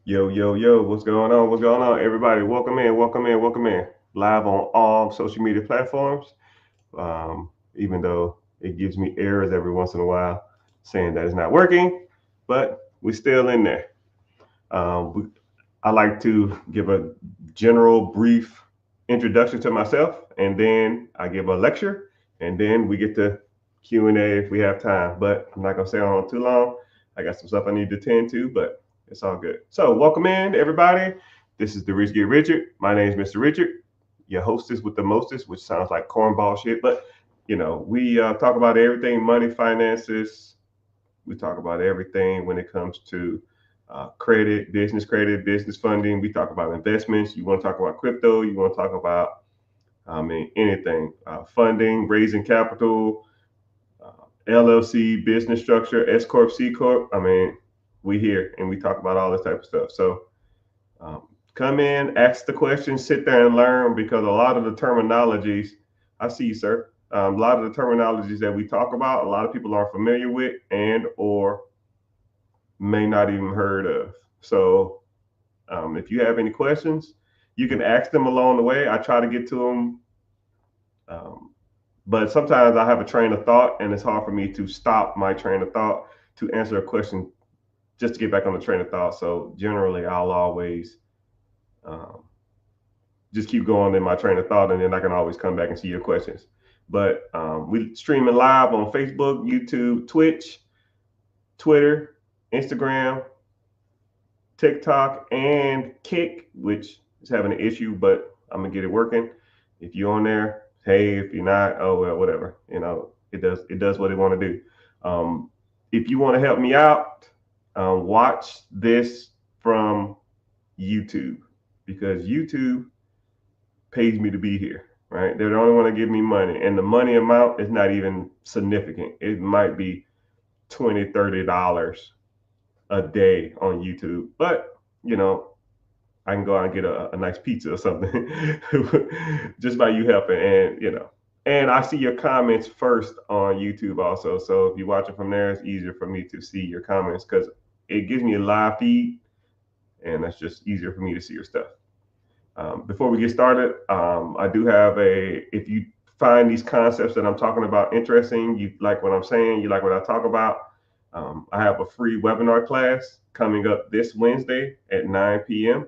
Yo, yo, yo, what's going on? What's going on? Everybody, welcome in, welcome in, welcome in. Live on all social media platforms. Even though it gives me errors every once in a while saying that it's not working, but we're still in there. We, I like to give a general, brief introduction to myself, and then I give a lecture, and then we get to Q&A if we have time. But I'm not gonna stay on too long. I got some stuff I need to tend to, but it's all good. So welcome in, everybody. This is the Rich Get Richard. My name is Mr. Richard, your hostess with the mostest, which sounds like cornball shit, but we talk about everything money, finances. We talk about everything when it comes to credit, business funding. We talk about investments. You want to talk about crypto. You want to talk about, anything, funding, raising capital, LLC, business structure, S Corp, C Corp. We here and we talk about all this type of stuff. So come in, ask the questions, sit there and learn because a lot of the terminologies, I see you, sir. A lot of the terminologies that we talk about, a lot of people aren't familiar with and or may not even heard of. So if you have any questions, you can ask them along the way. I try to get to them, but sometimes I have a train of thought, and it's hard for me to stop my train of thought to answer a question just to get back on the train of thought. So generally, I'll always um, just keep going in my train of thought, and then I can always come back and see your questions. But we streaming live on Facebook, YouTube, Twitch, Twitter, Instagram, TikTok, and Kick, which is having an issue, but I'm gonna get it working. If you're on there, hey. If you're not, oh well, whatever. It does what it want to do. Um, if you want to help me out, watch this from YouTube because YouTube pays me to be here. Right? They don't want to give me money, and the money amount is not even significant. It might be $20, $30 a day on YouTube, but you know, I can go out and get a nice pizza or something just by you helping. And I see your comments first on YouTube also. So if you watch it from there, it's easier for me to see your comments because it gives me a live feed, and that's just easier for me to see your stuff. Before we get started, I do have if you find these concepts that I'm talking about interesting, you like what I'm saying, you like what I talk about, I have a free webinar class coming up this Wednesday at 9 p.m.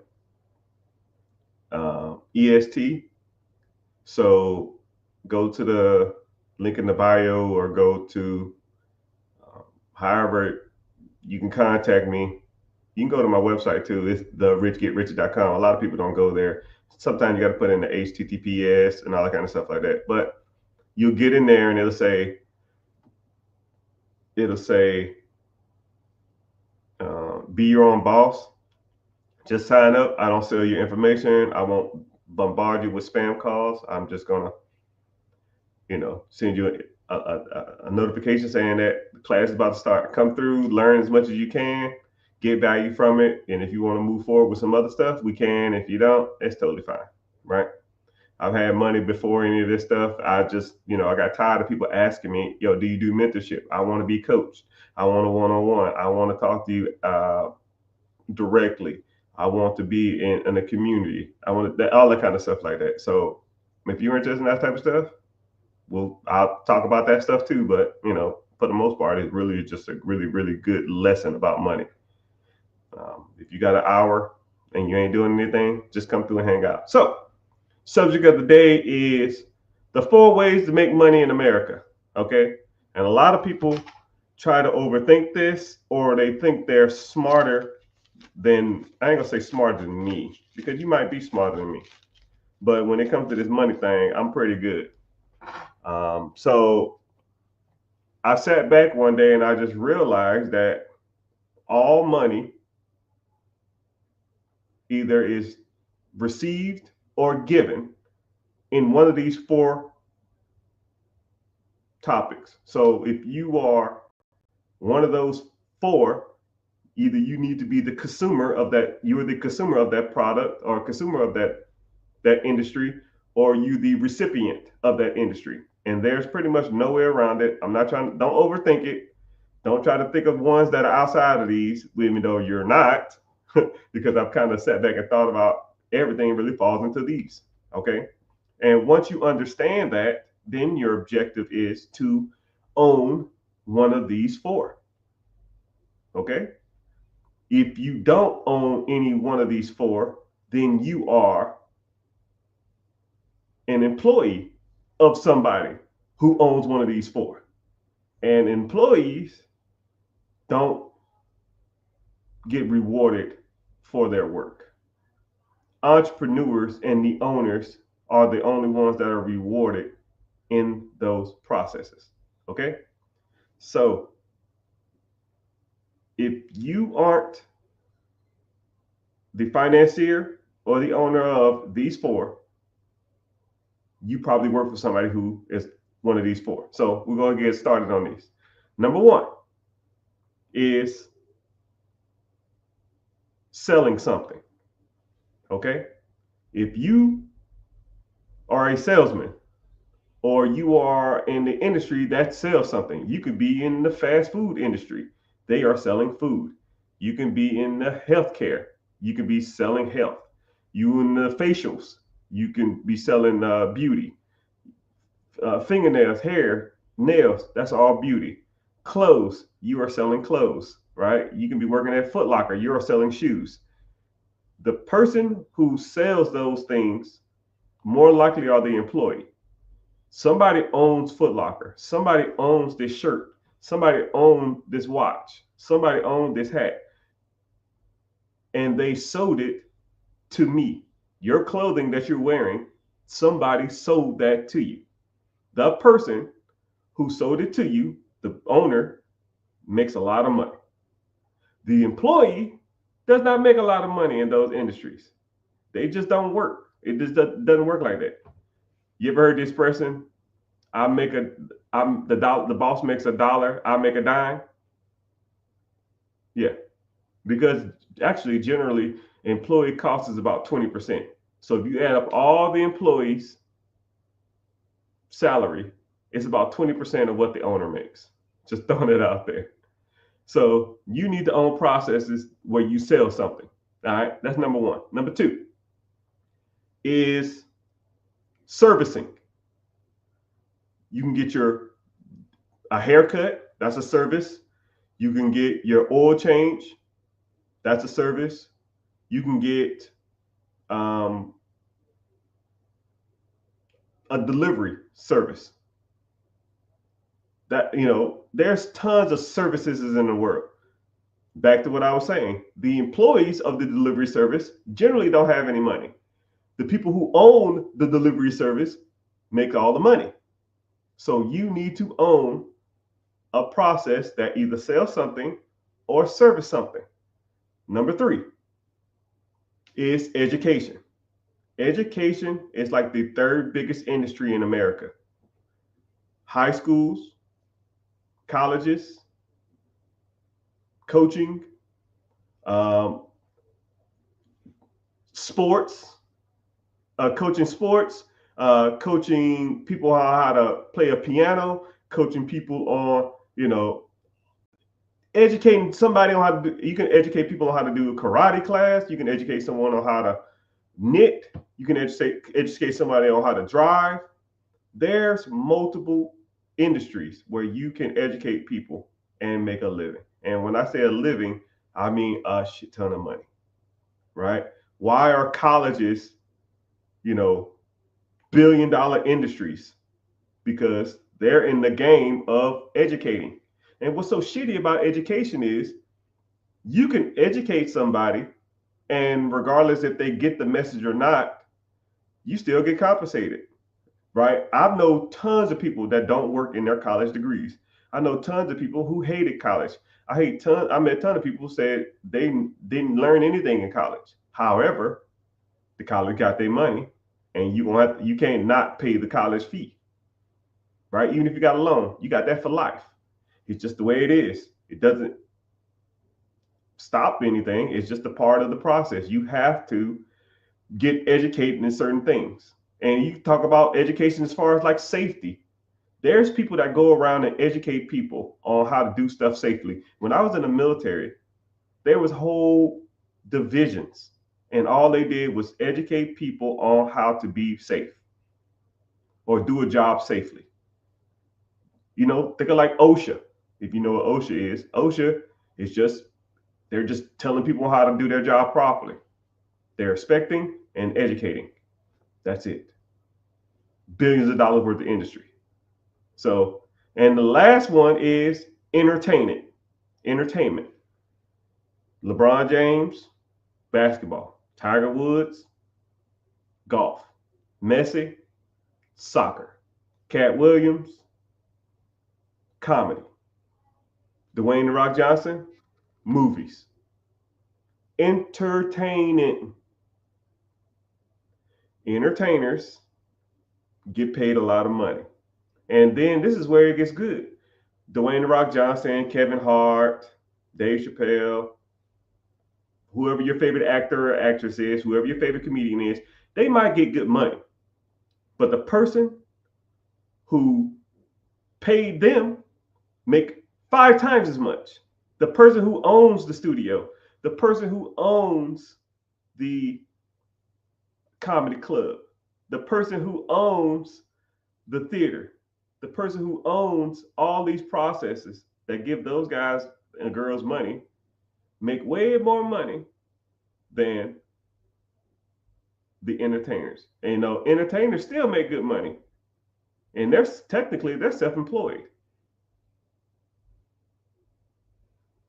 EST. So go to the link in the bio or go to however you can contact me. You can go to my website too. It's therichgetrichard.com. A lot of people don't go there. Sometimes you got to put in the HTTPS and all that kind of stuff like that. But you'll get in there and it'll say be your own boss. Just sign up. I don't sell your information. I won't bombard you with spam calls. I'm just gonna, send you a notification saying that the class is about to start. Come through, learn as much as you can, get value from it, and if you want to move forward with some other stuff, we can. If you don't, it's totally fine, right? I've had money before any of this stuff. I just, I got tired of people asking me, yo, do you do mentorship? I want to be coached. I want a one-on-one. I want to talk to you directly. I want to be in a community. I want all that kind of stuff like that. So if you're interested in that type of stuff, I'll talk about that stuff too. But for the most part, it's really just a really, really good lesson about money. If you got an hour and you ain't doing anything, just come through and hang out. So, subject of the day is the 4 ways to make money in America. Okay, and a lot of people try to overthink this, or they think they're smarter than I ain't gonna say smarter than me because you might be smarter than me, but when it comes to this money thing, I'm pretty good. So I sat back one day and I just realized that all money either is received or given in one of these 4 topics. So if you are one of those 4, either you need to be the consumer of that, you're the consumer of that product or consumer of that industry, or you the recipient of that industry. And there's pretty much no way around it. I'm not don't overthink it. Don't try to think of ones that are outside of these, even though you're not. because I've kind of sat back and thought about everything really falls into these. Okay. And once you understand that, then your objective is to own one of these four. Okay. If you don't own any one of these four, then you are an employee of somebody who owns one of these four. And employees don't get rewarded for their work. Entrepreneurs and the owners are the only ones that are rewarded in those processes. Okay? So if you aren't the financier or the owner of these four, you probably work for somebody who is one of these four. So we're going to get started on these. Number one is selling something. Okay? If you are a salesman or you are in the industry that sells something, you could be in the fast food industry. They are selling food. You can be in the healthcare. You can be selling health. You in the facials. You can be selling beauty. Fingernails, hair, nails, that's all beauty. Clothes, you are selling clothes, right? You can be working at Foot Locker, you are selling shoes. The person who sells those things more likely are the employee. Somebody owns Foot Locker. Somebody owns this shirt. Somebody owns this watch. Somebody owns this hat. And they sold it to me. Your clothing that you're wearing, somebody sold that to you. The person who sold it to you, the owner, makes a lot of money. The employee does not make a lot of money in those industries. They just don't work. It just doesn't work like that. You ever heard the expression, the boss makes $1, I make a dime? Yeah, because actually generally employee cost is about 20%. So if you add up all the employees' salary, it's about 20% of what the owner makes. Just throwing it out there. So you need to own processes where you sell something. All right, that's number one. Number two is servicing. You can get a haircut, that's a service. You can get your oil change, that's a service. You can get a delivery service. That, there's tons of services in the world. Back to what I was saying, the employees of the delivery service generally don't have any money. The people who own the delivery service make all the money. So you need to own a process that either sells something or service something. Number three is education. Education is like the third biggest industry in America. High schools, colleges, coaching, sports, coaching sports, coaching people how to play a piano, coaching people on, educating somebody on how to do, you can educate people on how to do a karate class. You can educate someone on how to knit. You can educate somebody on how to drive. There's multiple industries where you can educate people and make a living. And when I say a living, I mean a shit ton of money, right? Why are colleges, billion-dollar industries? Because they're in the game of educating. And what's so shitty about education is you can educate somebody, and regardless if they get the message or not, you still get compensated, right? I know tons of people that don't work in their college degrees. I know tons of people who hated college. I met a ton of people who said they didn't learn anything in college. However, the college got their money, and you can't not pay the college fee, right? Even if you got a loan, you got that for life. It's just the way it is. It doesn't stop anything. It's just a part of the process. You have to get educated in certain things. And you talk about education as far as like safety. There's people that go around and educate people on how to do stuff safely. When I was in the military, there was whole divisions. And all they did was educate people on how to be safe or do a job safely. You know, think of like OSHA. If you know what OSHA is just, they're just telling people how to do their job properly. They're expecting and educating. That's it. Billions of dollars worth of industry. So, and the last one is entertainment. Entertainment. LeBron James, basketball. Tiger Woods, golf. Messi, soccer. Cat Williams, comedy. Dwayne The Rock Johnson, movies. Entertaining. Entertainers get paid a lot of money. And then this is where it gets good. Dwayne The Rock Johnson, Kevin Hart, Dave Chappelle, whoever your favorite actor or actress is, whoever your favorite comedian is, they might get good money. But the person who paid them make 5 times as much. The person who owns the studio, the person who owns the comedy club, the person who owns the theater, the person who owns all these processes that give those guys and girls money, make way more money than the entertainers. And you know, entertainers still make good money. And they're self-employed.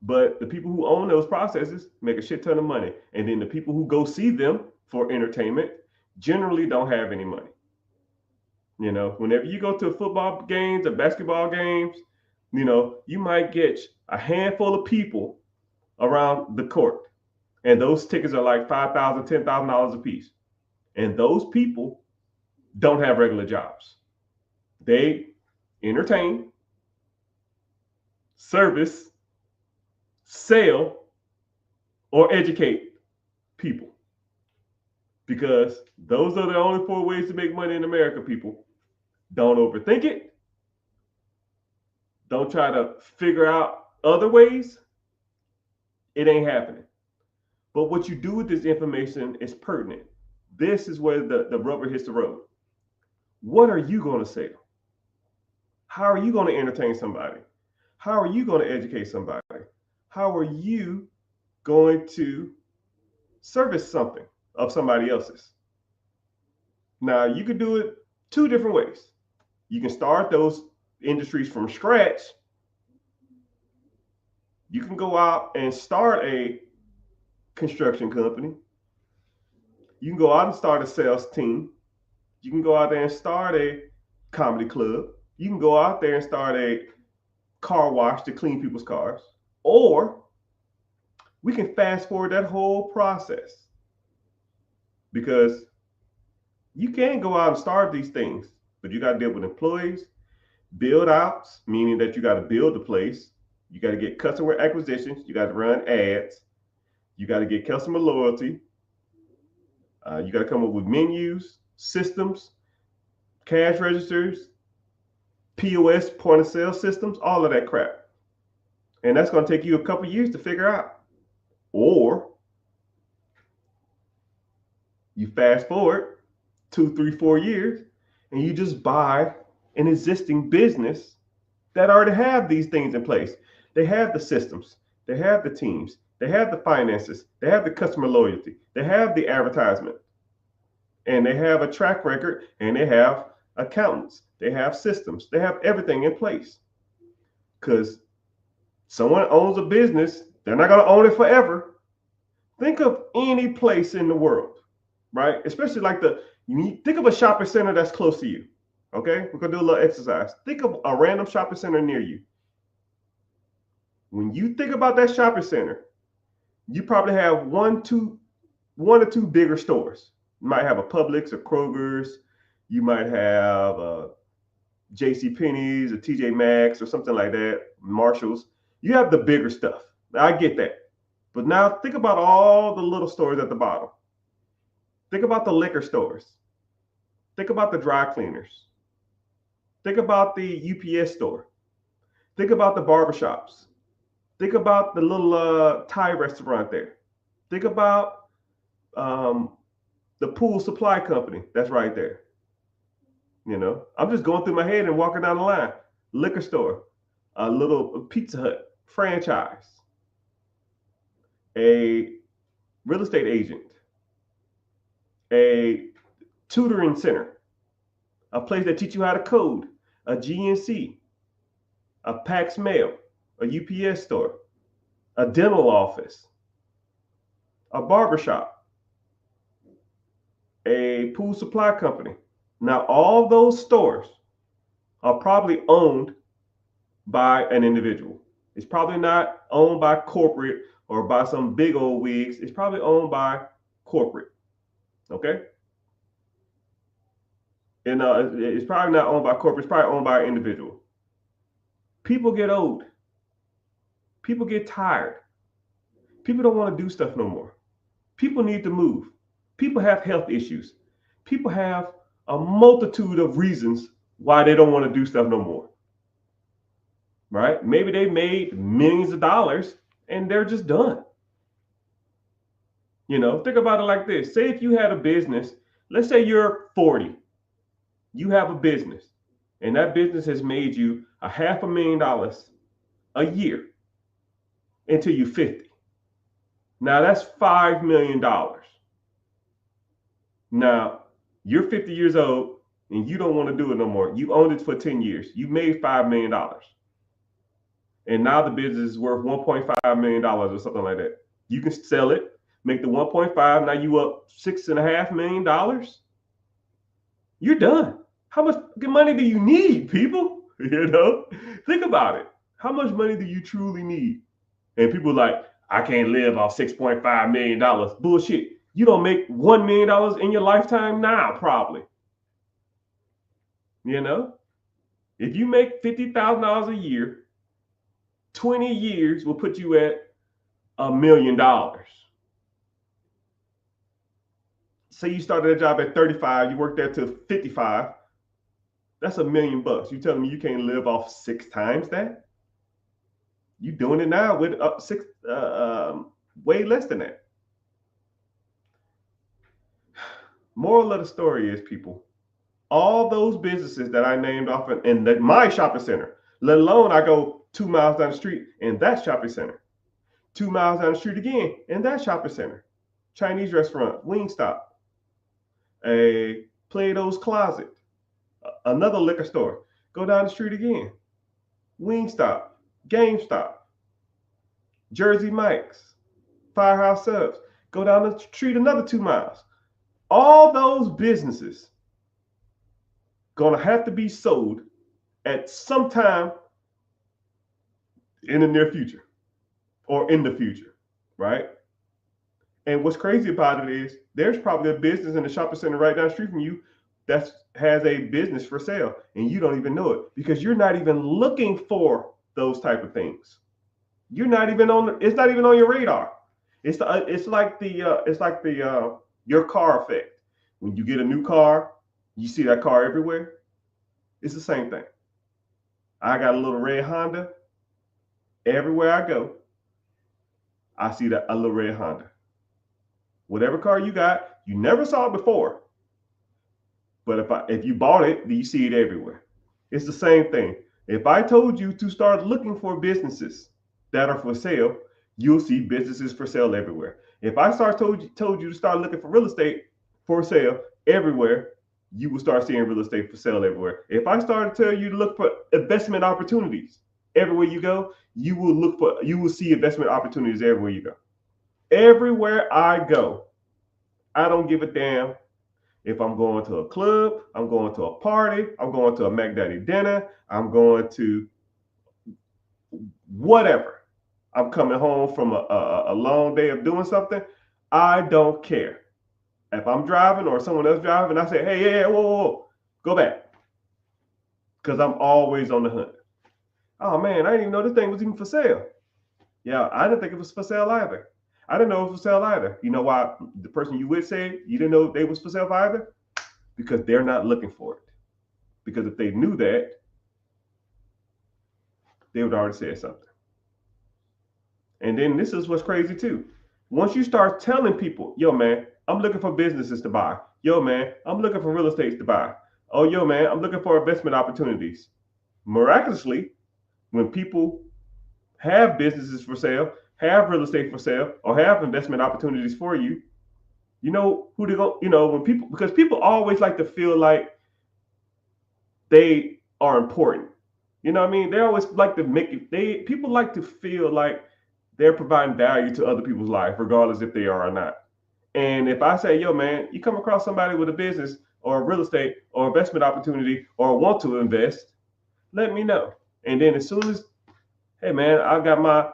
But the people who own those processes make a shit ton of money. And then the people who go see them for entertainment generally don't have any money. You know, whenever you go to football games or basketball games, you know, you might get a handful of people around the court. And those tickets are like $5,000, $10,000 a piece. And those people don't have regular jobs. They entertain, service, sell, or educate people. Because those are the only 4 ways to make money in America, people. Don't overthink it. Don't try to figure out other ways. It ain't happening. But what you do with this information is pertinent. This is where the rubber hits the road. What are you going to sell? How are you going to entertain somebody? How are you going to educate somebody? How are you going to service something of somebody else's? Now, you could do it 2 different ways. You can start those industries from scratch. You can go out and start a construction company. You can go out and start a sales team. You can go out there and start a comedy club. You can go out there and start a car wash to clean people's cars. Or we can fast forward that whole process. Because you can go out and start these things, but you got to deal with employees, build outs, meaning that you got to build the place. You got to get customer acquisitions. You got to run ads. You got to get customer loyalty. You got to come up with menus, systems, cash registers, POS, point of sale systems, all of that crap. And that's going to take you a couple years to figure out. Or you fast forward 2, 3, 4 years, and you just buy an existing business that already have these things in place. They have the systems, they have the teams, they have the finances, they have the customer loyalty, they have the advertisement, and they have a track record, and they have accountants, they have systems, they have everything in place. Because someone owns a business, they're not going to own it forever. Think of any place in the world, right? Especially like think of a shopping center that's close to you. Okay, we're gonna do a little exercise. Think of a random shopping center near you. When you think about that shopping center, you probably have one or two bigger stores. You might have a Publix or Kroger's. You might have a J.C. Penney's, a T.J. Maxx, or something like that. Marshalls. You have the bigger stuff. I get that. But now think about all the little stores at the bottom. Think about the liquor stores. Think about the dry cleaners. Think about the UPS store. Think about the barbershops. Think about the little Thai restaurant there. Think about the pool supply company that's right there. I'm just going through my head and walking down the line. Liquor store, a little Pizza Hut franchise, a real estate agent, a tutoring center, a place that teach you how to code, a GNC, a Pax Mail, a UPS store, a dental office, a barbershop, a pool supply company. Now, all those stores are probably owned by an individual. It's probably not owned by corporate or by some big old wigs. It's probably owned by corporate. Okay? And it's probably not owned by corporate. It's probably owned by an individual. People get old. People get tired. People don't want to do stuff no more. People need to move. People have health issues. People have a multitude of reasons why they don't want to do stuff no more. Right? Maybe they made millions of dollars and they're just done. Think about it like this. Say if you had a business, let's say you're 40, you have a business, and that business has made you $500,000 a year until you're 50. Now that's $5 million. Now you're 50 years old and you don't want to do it no more. You owned it for 10 years. You made $5 million. And now the business is worth $1.5 million or something like that. You can sell it, make the 1.5. Now you up $6.5 million. You're done. How much money do you need, people? Think about it. How much money do you truly need? And people are like, I can't live off $6.5 million. Bullshit. You don't make $1 million in your lifetime now, probably. If you make $50,000 a year, 20 years will put you at $1 million. Say you started a job at 35, you worked there till 55. That's $1 million. You telling me you can't live off 6 times that? You doing it now with way less than that. Moral of the story is, people, all those businesses that I named off in my shopping center, let alone I go 2 miles down the street in that shopping center, 2 miles down the street again in that shopping center, Chinese restaurant, Wingstop, a Plato's Closet, another liquor store, go down the street again, Wingstop, GameStop, Jersey Mike's, Firehouse Subs, go down the street another 2 miles. All those businesses gonna have to be sold at some time in the near future or in the future, right? And what's crazy about it is there's probably a business in the shopping center right down the street from you that has a business for sale, and you don't even know it because you're not even looking for those type of things. You're not even it's not even on your radar. It's like your car effect. When you get a new car, you see that car everywhere. It's the same thing. I got a little red Honda. Everywhere I go, I see a little red Honda. Whatever car you got, you never saw it before. But if you bought it, you see it everywhere. It's the same thing. If I told you to start looking for businesses that are for sale, you'll see businesses for sale everywhere. If I told you to start looking for real estate for sale everywhere, you will start seeing real estate for sale everywhere. If I started to tell you to look for investment opportunities everywhere you go, you will see investment opportunities everywhere you go. Everywhere I go, I don't give a damn if I'm going to a club, I'm going to a party, I'm going to a Mac Daddy dinner, I'm going to whatever. I'm coming home from a long day of doing something. I don't care. If I'm driving or someone else driving, I say, hey, whoa, go back. Because I'm always on the hunt. Oh, man, I didn't even know this thing was even for sale. Yeah, I didn't think it was for sale either. I didn't know it was for sale either. You know why the person you would say you didn't know they was for sale either? Because they're not looking for it. Because if they knew that, they would already say something. And then this is what's crazy too. Once you start telling people, yo, man, I'm looking for businesses to buy. Yo, man, I'm looking for real estate to buy. Oh, yo, man, I'm looking for investment opportunities. Miraculously, when people have businesses for sale, have real estate for sale, or have investment opportunities for you, you know who they go, when people, because people always like to feel like they are important. You know what I mean? They always like to people like to feel like they're providing value to other people's life, regardless if they are or not. And if I say, yo, man, you come across somebody with a business or a real estate or investment opportunity or want to invest, let me know. And then as soon as, hey, man, I got my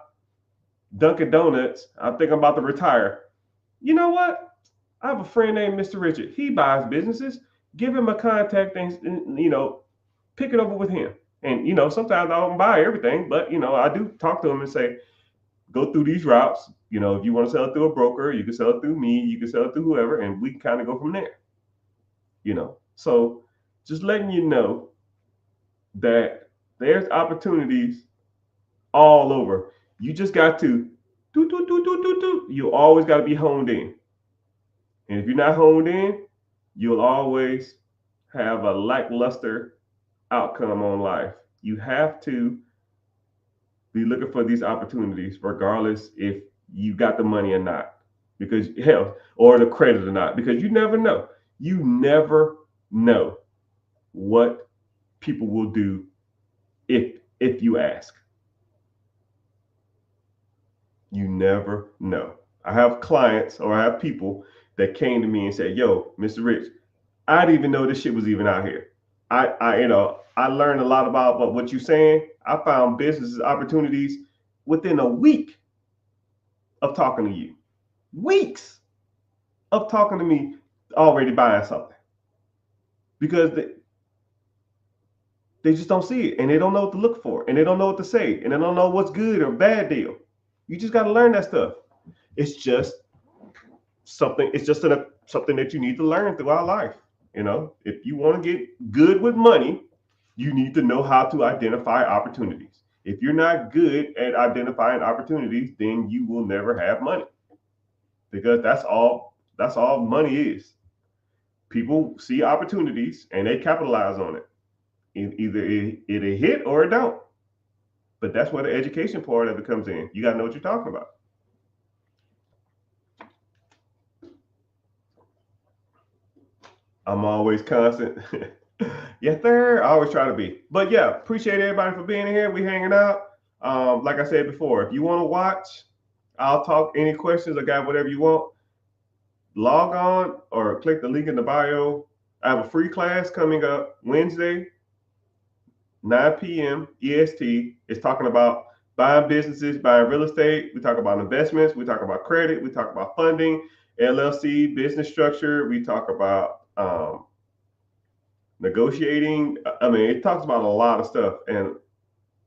Dunkin' Donuts, I think I'm about to retire. You know what? I have a friend named Mr. Richard. He buys businesses. Give him a contact and pick it over with him. And, sometimes I don't buy everything, but, I do talk to him and say, go through these routes. If you want to sell it through a broker, you can sell it through me, you can sell it through whoever, and we can kind of go from there. So just letting you know that there's opportunities all over. You just got to you always got to be honed in. And if you're not honed in, you'll always have a lackluster outcome on life. You have to be looking for these opportunities, regardless if you got the money or not, because hell, or the credit or not, because you never know. You never know what people will do if you ask. You never know. I have clients or I have people that came to me and said, "Yo, Mr. Rich, I didn't even know this shit was even out here. I learned a lot about what you're saying. I found business opportunities within a week of talking to you. Weeks of talking to me, already buying something because they just don't see it and they don't know what to look for and they don't know what to say and they don't know what's good or bad deal. You just got to learn that stuff. It's just something. It's just something that you need to learn throughout life. If you want to get good with money, you need to know how to identify opportunities. If you're not good at identifying opportunities, then you will never have money, because that's all money is. People see opportunities and they capitalize on it. Either it hit or it don't. But that's where the education part of it comes in. You got to know what you're talking about. I'm always constant. Yes, sir. I always try to be. But yeah, appreciate everybody for being here. We hanging out. Like I said before, if you want to watch, I'll talk. Any questions? I got whatever you want. Log on or click the link in the bio. I have a free class coming up Wednesday, 9 p.m. EST. It's talking about buying businesses, buying real estate. We talk about investments. We talk about credit. We talk about funding, LLC, business structure. We talk about negotiating. I mean, it talks about a lot of stuff. And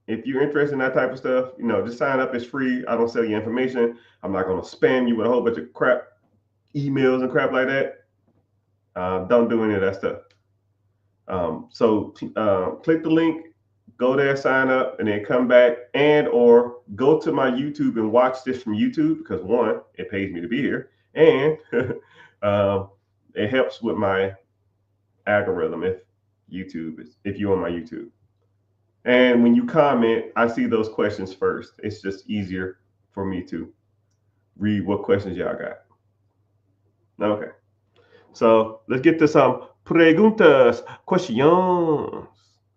if you're interested in that type of stuff, just sign up. It's free. I don't sell you information. I'm not going to spam you with a whole bunch of crap emails and crap like that. Don't do any of that stuff. So click the link, go there, sign up, and then come back or go to my YouTube and watch this from YouTube, because one, it pays me to be here, and it helps with my algorithm if you're on my YouTube. And when you comment, I see those questions first. It's just easier for me to read what questions y'all got. Okay. So let's get to some preguntas, questions.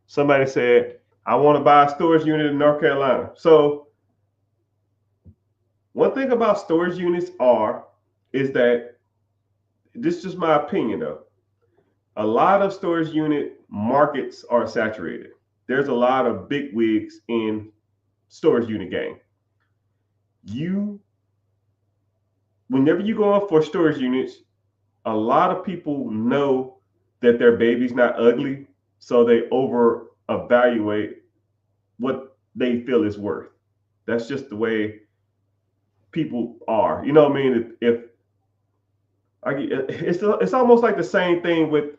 Somebody said, I want to buy a storage unit in North Carolina. So one thing about storage units is that, this is just my opinion though, a lot of storage unit markets are saturated. There's a lot of big wigs in storage unit game. Whenever you go up for storage units, a lot of people know that their baby's not ugly, so they over evaluate what they feel is worth. That's just the way people are. You know what I mean? It's almost like the same thing with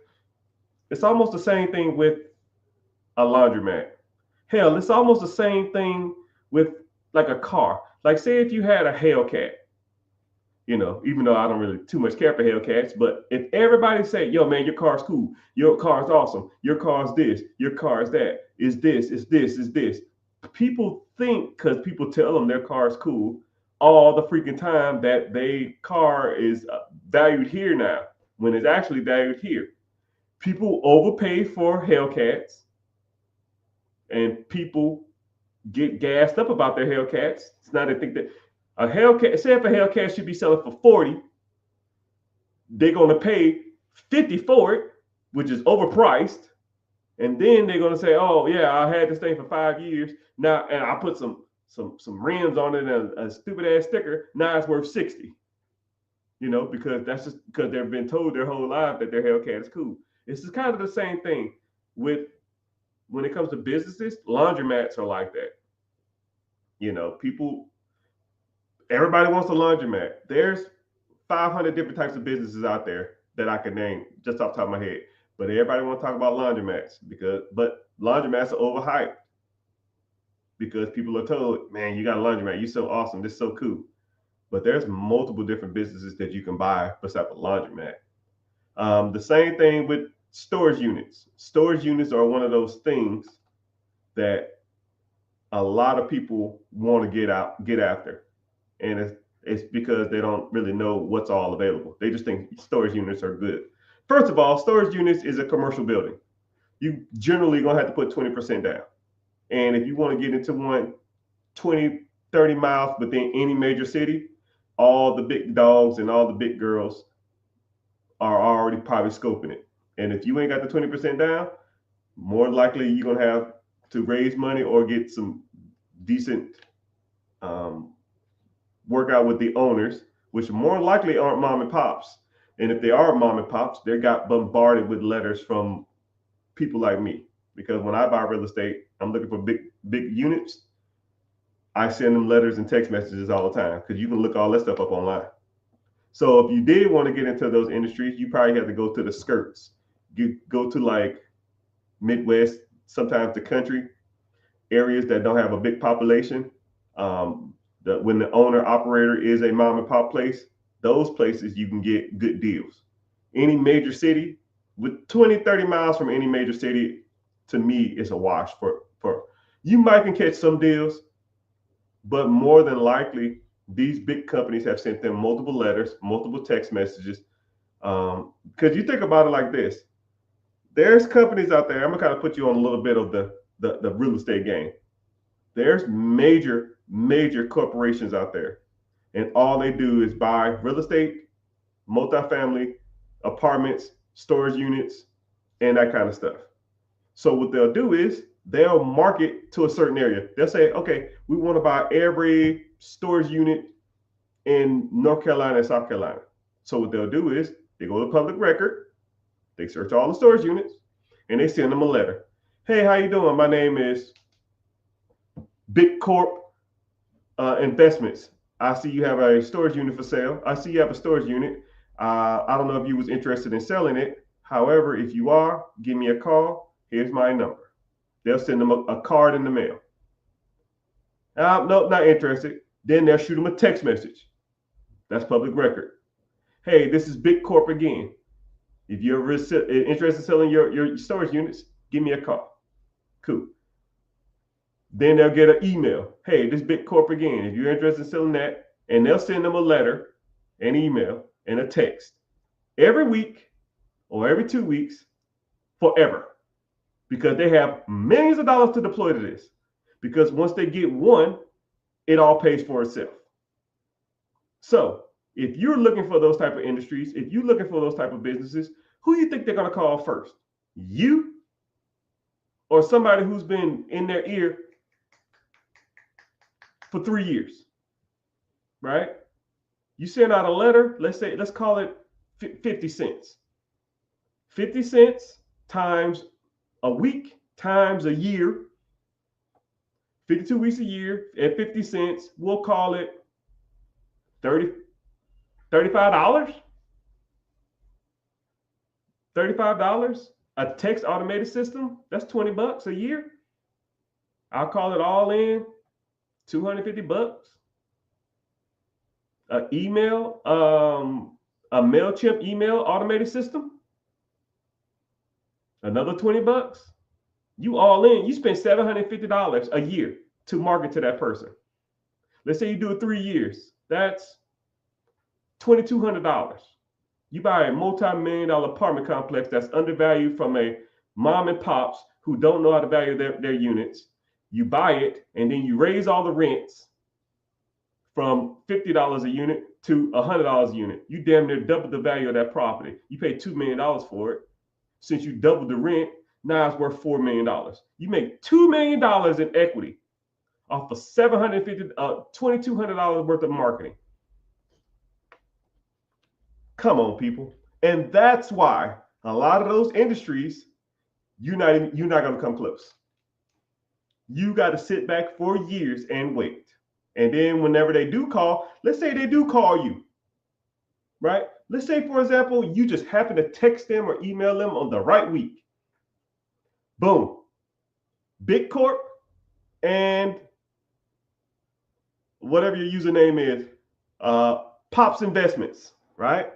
a laundromat. Hell, it's almost the same thing with like a car. Like say if you had a Hellcat, You know, even though I don't really too much care for Hellcats, but if everybody say, yo, man, your car's cool, your car's awesome, your car's this, your car is that, is this, is this, is this. People think because people tell them their car's cool all the freaking time that their car is valued here now, when it's actually valued here. People overpay for Hellcats, and people get gassed up about their Hellcats. It's not they think that a Hellcat, say if a Hellcat should be selling for 40, they're going to pay 50 for it, which is overpriced. And then they're going to say, oh, yeah, I had this thing for 5 years. Now, and I put some rims on it and a stupid ass sticker. Now it's worth 60. You know, because that's just because they've been told their whole life that their Hellcat is cool. It's just kind of the same thing with when it comes to businesses. Laundromats are like that. You know, people, everybody wants a laundromat. There's 500 different types of businesses out there that I can name just off the top of my head. But everybody want to talk about laundromats but laundromats are overhyped because people are told, man, you got a laundromat, you're so awesome, this is so cool. But there's multiple different businesses that you can buy besides a laundromat. The same thing with storage units. Storage units are one of those things that a lot of people want to get after. And it's because they don't really know what's all available. They just think storage units are good. First of all, storage units is a commercial building. You generally going to have to put 20% down. And if you want to get into one 20, 30 miles within any major city, all the big dogs and all the big girls are already probably scoping it. And if you ain't got the 20% down, more likely you're going to have to raise money or get some decent workout with the owners, which more likely aren't mom and pops. And if they are mom and pops, they got bombarded with letters from people like me. Because when I buy real estate, I'm looking for big units. I send them letters and text messages all the time because you can look all that stuff up online. So if you did want to get into those industries, you probably have to go to the skirts. You go to like Midwest, sometimes the country areas that don't have a big population. When the owner operator is a mom and pop place, those places you can get good deals. Any major city with 20, 30 miles from any major city, to me, is a wash for you might can catch some deals, but more than likely, these big companies have sent them multiple letters, multiple text messages. Because you think about it like this, there's companies out there. I'm gonna kind of put you on a little bit of the real estate game. There's major corporations out there, and all they do is buy real estate, multifamily, apartments, storage units, and that kind of stuff. So what they'll do is they'll market to a certain area. They'll say, okay, we want to buy every storage unit in North Carolina and South Carolina. So what they'll do is they go to public record, they search all the storage units, and they send them a letter. Hey, how you doing? My name is Big Corp Investments. I see you have a storage unit for sale. I see you have a storage unit. I don't know if you was interested in selling it. However, if you are, give me a call. Here's my number. They'll send them a card in the mail. No, not interested. Then they'll shoot them a text message. That's public record. Hey, this is Big Corp again. If you're interested in selling your storage units, give me a call. Cool. Then they'll get an email. Hey, this Big Corp again. If you're interested in selling that, and they'll send them a letter, an email, and a text every week or every 2 weeks forever. Because they have millions of dollars to deploy to this. Because once they get one, it all pays for itself. So if you're looking for those type of industries, if you're looking for those type of businesses, who do you think they're going to call first? You or somebody who's been in their ear for 3 years, right? You send out a letter, let's call it 50 cents. 50 cents times a week times a year, 52 weeks a year at 50 cents, we'll call it $35. $35. A text automated system, that's $20 a year. I'll call it all in $250. An email, a MailChimp email automated system, another $20. You all in, you spend $750 a year to market to that person. Let's say you do it 3 years. That's $2,200. You buy a multi-million-dollar apartment complex that's undervalued from a mom and pops who don't know how to value their units. You buy it, and then you raise all the rents from $50 a unit to $100 a unit. You damn near double the value of that property. You pay $2 million for it. Since you doubled the rent, now it's worth $4 million. You make $2 million in equity off of $2,200 worth of marketing. Come on, people. And that's why a lot of those industries, you're not going to come close. You got to sit back for years and wait. And then whenever they do call, let's say they do call you, right? Let's say, for example, you just happen to text them or email them on the right week. Boom. Big Corp and whatever your username is, Pops Investments, right?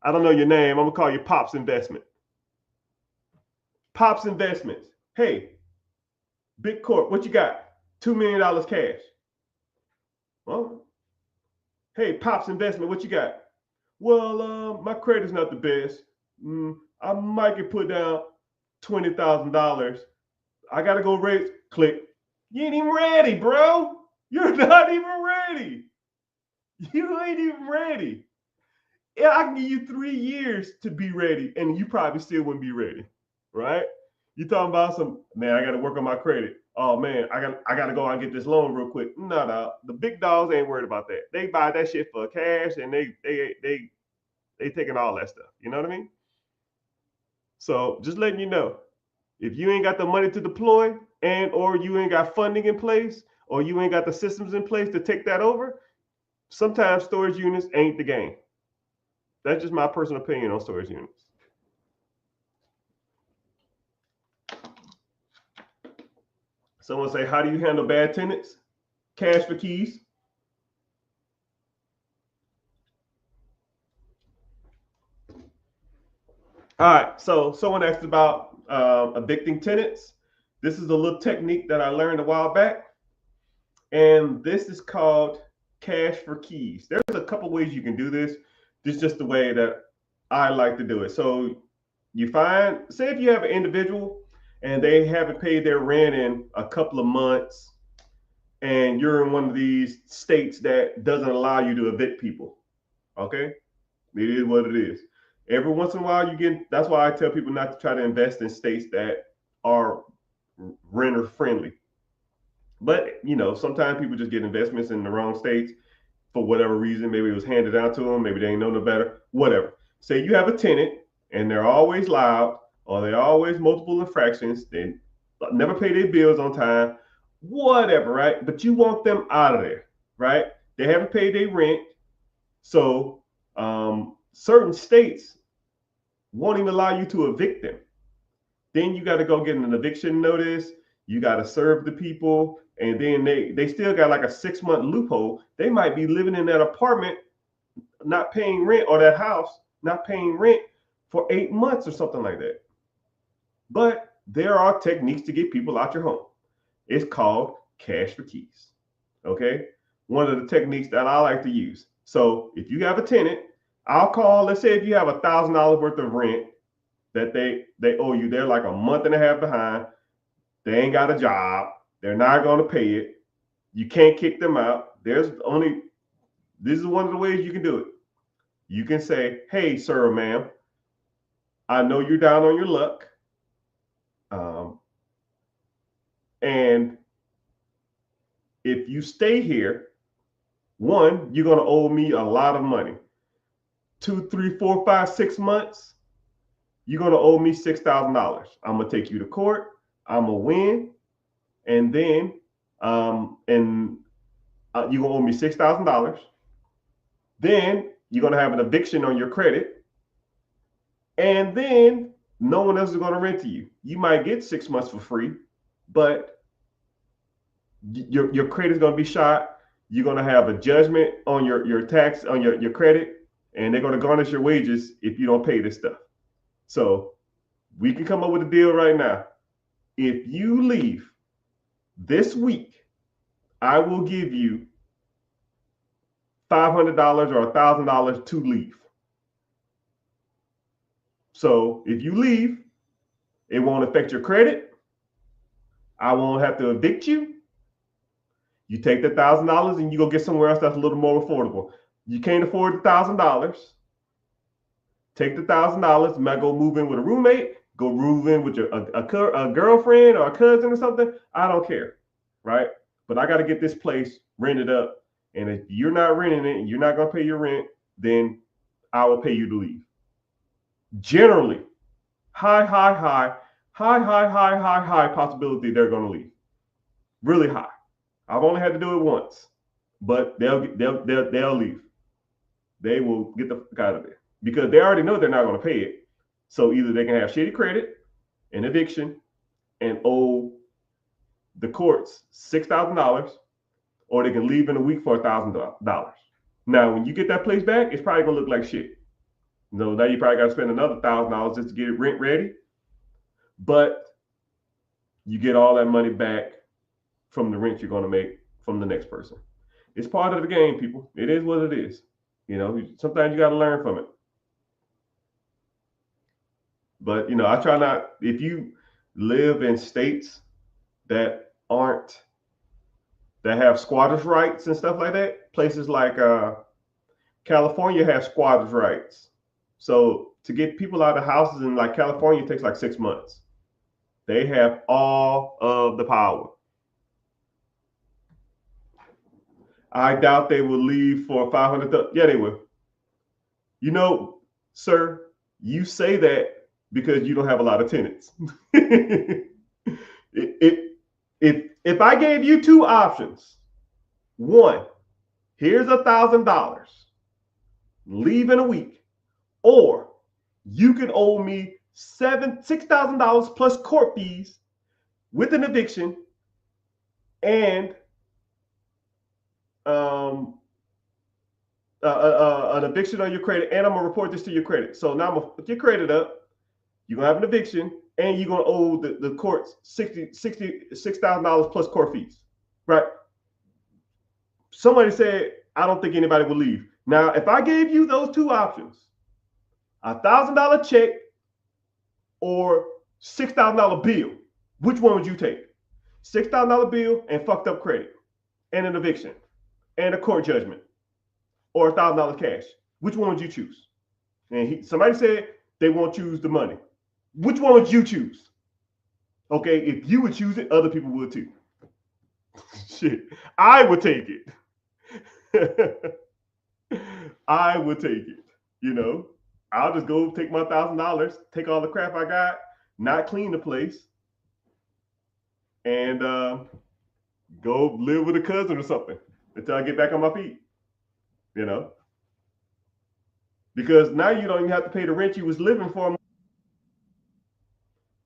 I don't know your name. I'm going to call you Pops Investment. Pops Investments. Hey, Big Corp, what you got? $2 million cash. Well, hey, Pops Investment, what you got? Well, my credit's not the best. I might get put down $20,000. I got to go raise. Click. You ain't even ready, bro. You're not even ready. You ain't even ready. Yeah, I can give you 3 years to be ready, and you probably still wouldn't be ready, right? You talking about some, man, I got to work on my credit. Oh man, I got to go out and get this loan real quick. No, the big dogs ain't worried about that. They buy that shit for cash, and they taking all that stuff. You know what I mean? So just letting you know, if you ain't got the money to deploy, and or you ain't got funding in place, or you ain't got the systems in place to take that over, sometimes storage units ain't the game. That's just my personal opinion on storage units. Someone say, how do you handle bad tenants? Cash for keys. All right, so someone asked about evicting tenants. This is a little technique that I learned a while back, and this is called cash for keys. There's a couple ways you can do this. This is just the way that I like to do it. So you find, say if you have an individual and they haven't paid their rent in a couple of months, and you're in one of these states that doesn't allow you to evict people, okay? It is what it is. Every once in a while, that's why I tell people not to try to invest in states that are renter friendly. But, sometimes people just get investments in the wrong states for whatever reason. Maybe it was handed down to them. Maybe they ain't know no better, whatever. Say you have a tenant and they're always loud, or they're always multiple infractions. They never pay their bills on time, whatever, right? But you want them out of there, right? They haven't paid their rent. So certain states won't even allow you to evict them. Then you got to go get an eviction notice. You got to serve the people. And then they still got like a 6-month loophole. They might be living in that apartment, not paying rent, or that house, not paying rent for 8 months or something like that. But there are techniques to get people out your home. It's called cash for keys. Okay. One of the techniques that I like to use. So if you have a tenant, I'll call, let's say if you have $1,000 worth of rent that they owe you, they're like a month and a half behind. They ain't got a job. They're not going to pay it. You can't kick them out. This is one of the ways you can do it. You can say, hey, sir or ma'am, I know you're down on your luck. And if you stay here, one, you're going to owe me a lot of money. 2, 3, 4, 5, 6 months, you're going to owe me $6,000. I'm going to take you to court. I'm going to win. And then you're going to owe me $6,000. Then you're going to have an eviction on your credit. And then no one else is going to rent to you. You might get 6 months for free, but your credit is going to be shot. You're going to have a judgment on your tax, on your credit, and they're going to garnish your wages if you don't pay this stuff. So we can come up with a deal right now. If you leave this week, I will give you $500 or $1,000 to leave. So if you leave, it won't affect your credit. I won't have to evict you. You take the $1,000 and you go get somewhere else that's a little more affordable. You can't afford the $1,000. Take the $1,000. You might go move in with a roommate. Go move in with a girlfriend or a cousin or something. I don't care, right? But I got to get this place rented up. And if you're not renting it and you're not going to pay your rent, then I will pay you to leave. Generally, high possibility they're going to leave. Really high. I've only had to do it once, but they'll leave. They will get the fuck out of there because they already know they're not going to pay it. So either they can have shitty credit, an eviction, and owe the courts $6,000, or they can leave in a week for $1,000. Now, when you get that place back, it's probably gonna look like shit. Now you probably got to spend another $1,000 just to get it rent ready, but you get all that money back from the rent you're gonna make from the next person. It's part of the game, people. It is what it is. Sometimes you got to learn from it. But I try not. If you live in states that have squatters' rights and stuff like that, places like California have squatters' rights. So to get people out of houses in like California, it takes like 6 months. They have all of the power. I doubt they will leave for 500. Yeah, they will. Sir, you say that because you don't have a lot of tenants. If I gave you two options, one, here's $1,000, leave in a week, or you can owe me $6,000 plus court fees with an eviction and an eviction on your credit, and I'm gonna report this to your credit. So now I'm gonna put your credit up. You're gonna have an eviction, and you're gonna owe the courts $6,000 plus court fees, right? Somebody said, I don't think anybody will leave. Now, if I gave you those two options, $1,000 check or $6,000 bill, which one would you take? $6,000 bill and fucked up credit, and an eviction, and a court judgment, or $1,000 cash. Which one would you choose? And somebody said they won't choose the money. Which one would you choose? Okay, if you would choose it, other people would too. Shit, I would take it. I would take it. I'll just go take my $1,000, take all the crap I got, not clean the place, and go live with a cousin or something until I get back on my feet. Because now you don't even have to pay the rent you was living for.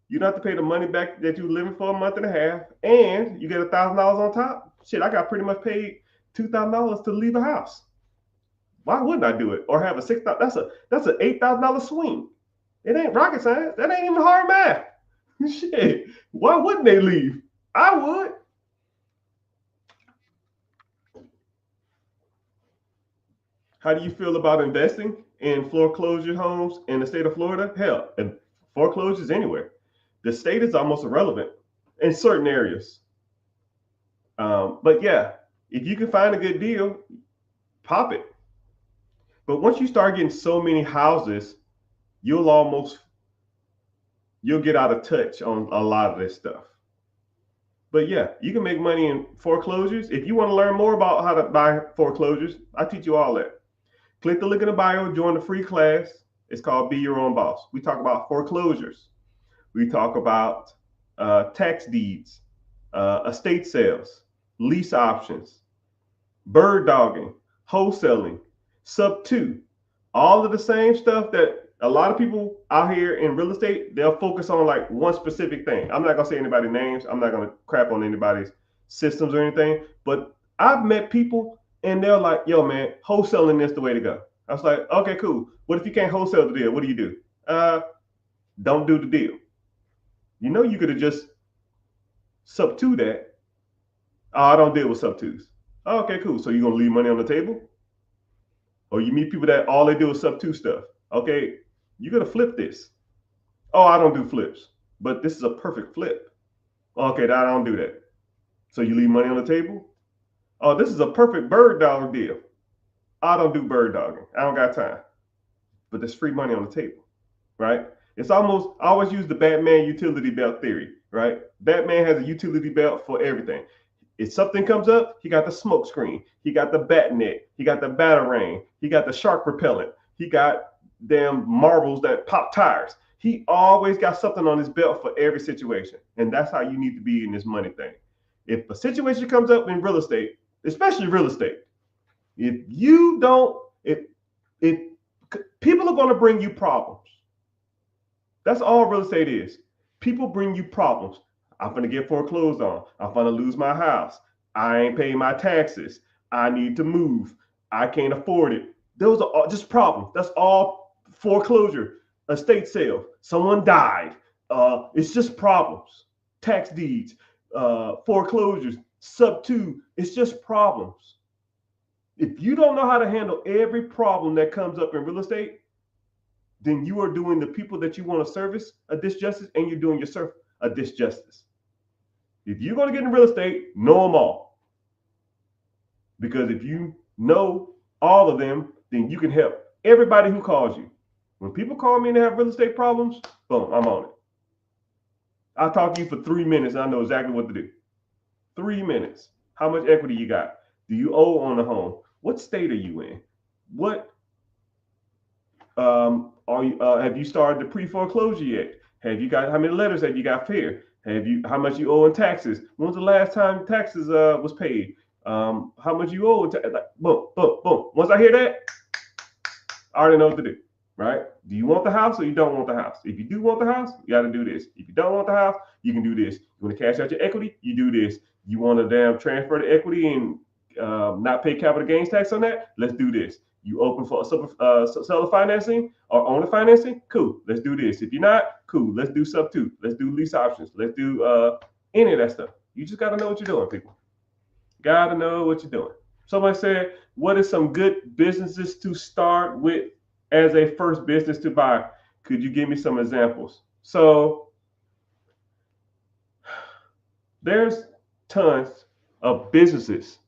You don't have to pay the money back that you were living for a month and a half, and you get $1,000 on top. Shit, I got pretty much paid $2,000 to leave a house. Why wouldn't I do it? Or have a $6,000? That's an $8,000 swing. It ain't rocket science. That ain't even hard math. Shit, why wouldn't they leave? I would. How do you feel about investing in foreclosure homes in the state of Florida? Hell, and foreclosures anywhere. The state is almost irrelevant in certain areas. But yeah, if you can find a good deal, pop it. But once you start getting so many houses, you'll get out of touch on a lot of this stuff. But yeah, you can make money in foreclosures. If you want to learn more about how to buy foreclosures, I teach you all that. Click the link in the bio, join the free class. It's called Be Your Own Boss. We talk about foreclosures. We talk about tax deeds, estate sales, lease options, bird dogging, wholesaling, sub-2, all of the same stuff that a lot of people out here in real estate, they'll focus on like one specific thing. I'm not going to say anybody's names. I'm not going to crap on anybody's systems or anything, but I've met people and they're like, yo, man, wholesaling is the way to go. I was like, okay, cool. What if you can't wholesale the deal? What do? Don't do the deal. You know, you could have just sub two that. Oh, I don't deal with sub twos. Oh, okay, cool. So you're gonna leave money on the table? Or you meet people that all they do is sub two stuff. Okay, you're gonna flip this. Oh, I don't do flips, but this is a perfect flip. Okay, I don't do that. So you leave money on the table? Oh, this is a perfect bird dog deal. I don't do bird dogging. I don't got time. But there's free money on the table, right? It's almost, I always use the Batman utility belt theory, right? Batman has a utility belt for everything. If something comes up, he got the smoke screen, he got the bat net, he got the batarang, he got the shark repellent, he got damn marbles that pop tires. He always got something on his belt for every situation. And that's how you need to be in this money thing. If a situation comes up in real estate, especially real estate, if you don't, if people are going to bring you problems, that's all real estate is. People bring you problems. I'm going to get foreclosed on. I'm going to lose my house. I ain't paying my taxes. I need to move. I can't afford it. Those are all just problems. That's all foreclosure, estate sale. Someone died. It's just problems. Tax deeds, foreclosures, sub two. It's just problems. If you don't know how to handle every problem that comes up in real estate, then you are doing the people that you want to service a disjustice, and you're doing yourself a disjustice. If you're going to get in real estate, know them all. Because if you know all of them, then you can help everybody who calls you. When people call me and they have real estate problems, boom, I'm on it. I'll talk to you for 3 minutes and I know exactly what to do. 3 minutes. How much equity you got? Do you owe on the home? What state are you in? What are you? Have you started the pre-foreclosure yet? Have you got, how many letters have you got fair? Have you, how much you owe in taxes? When was the last time taxes was paid? How much you owe? Like, boom, boom, boom. Once I hear that, I already know what to do, right? Do you want the house or you don't want the house? If you do want the house, you got to do this. If you don't want the house, you can do this. You want to cash out your equity, you do this. You want to damn transfer the equity and not pay capital gains tax on that? Let's do this. You open for seller financing or owner financing? Cool. Let's do this. If you're not, cool. Let's do sub two. Let's do lease options. Let's do any of that stuff. You just got to know what you're doing, people. Got to know what you're doing. Somebody said, what is some good businesses to start with as a first business to buy? Could you give me some examples? So there's tons of businesses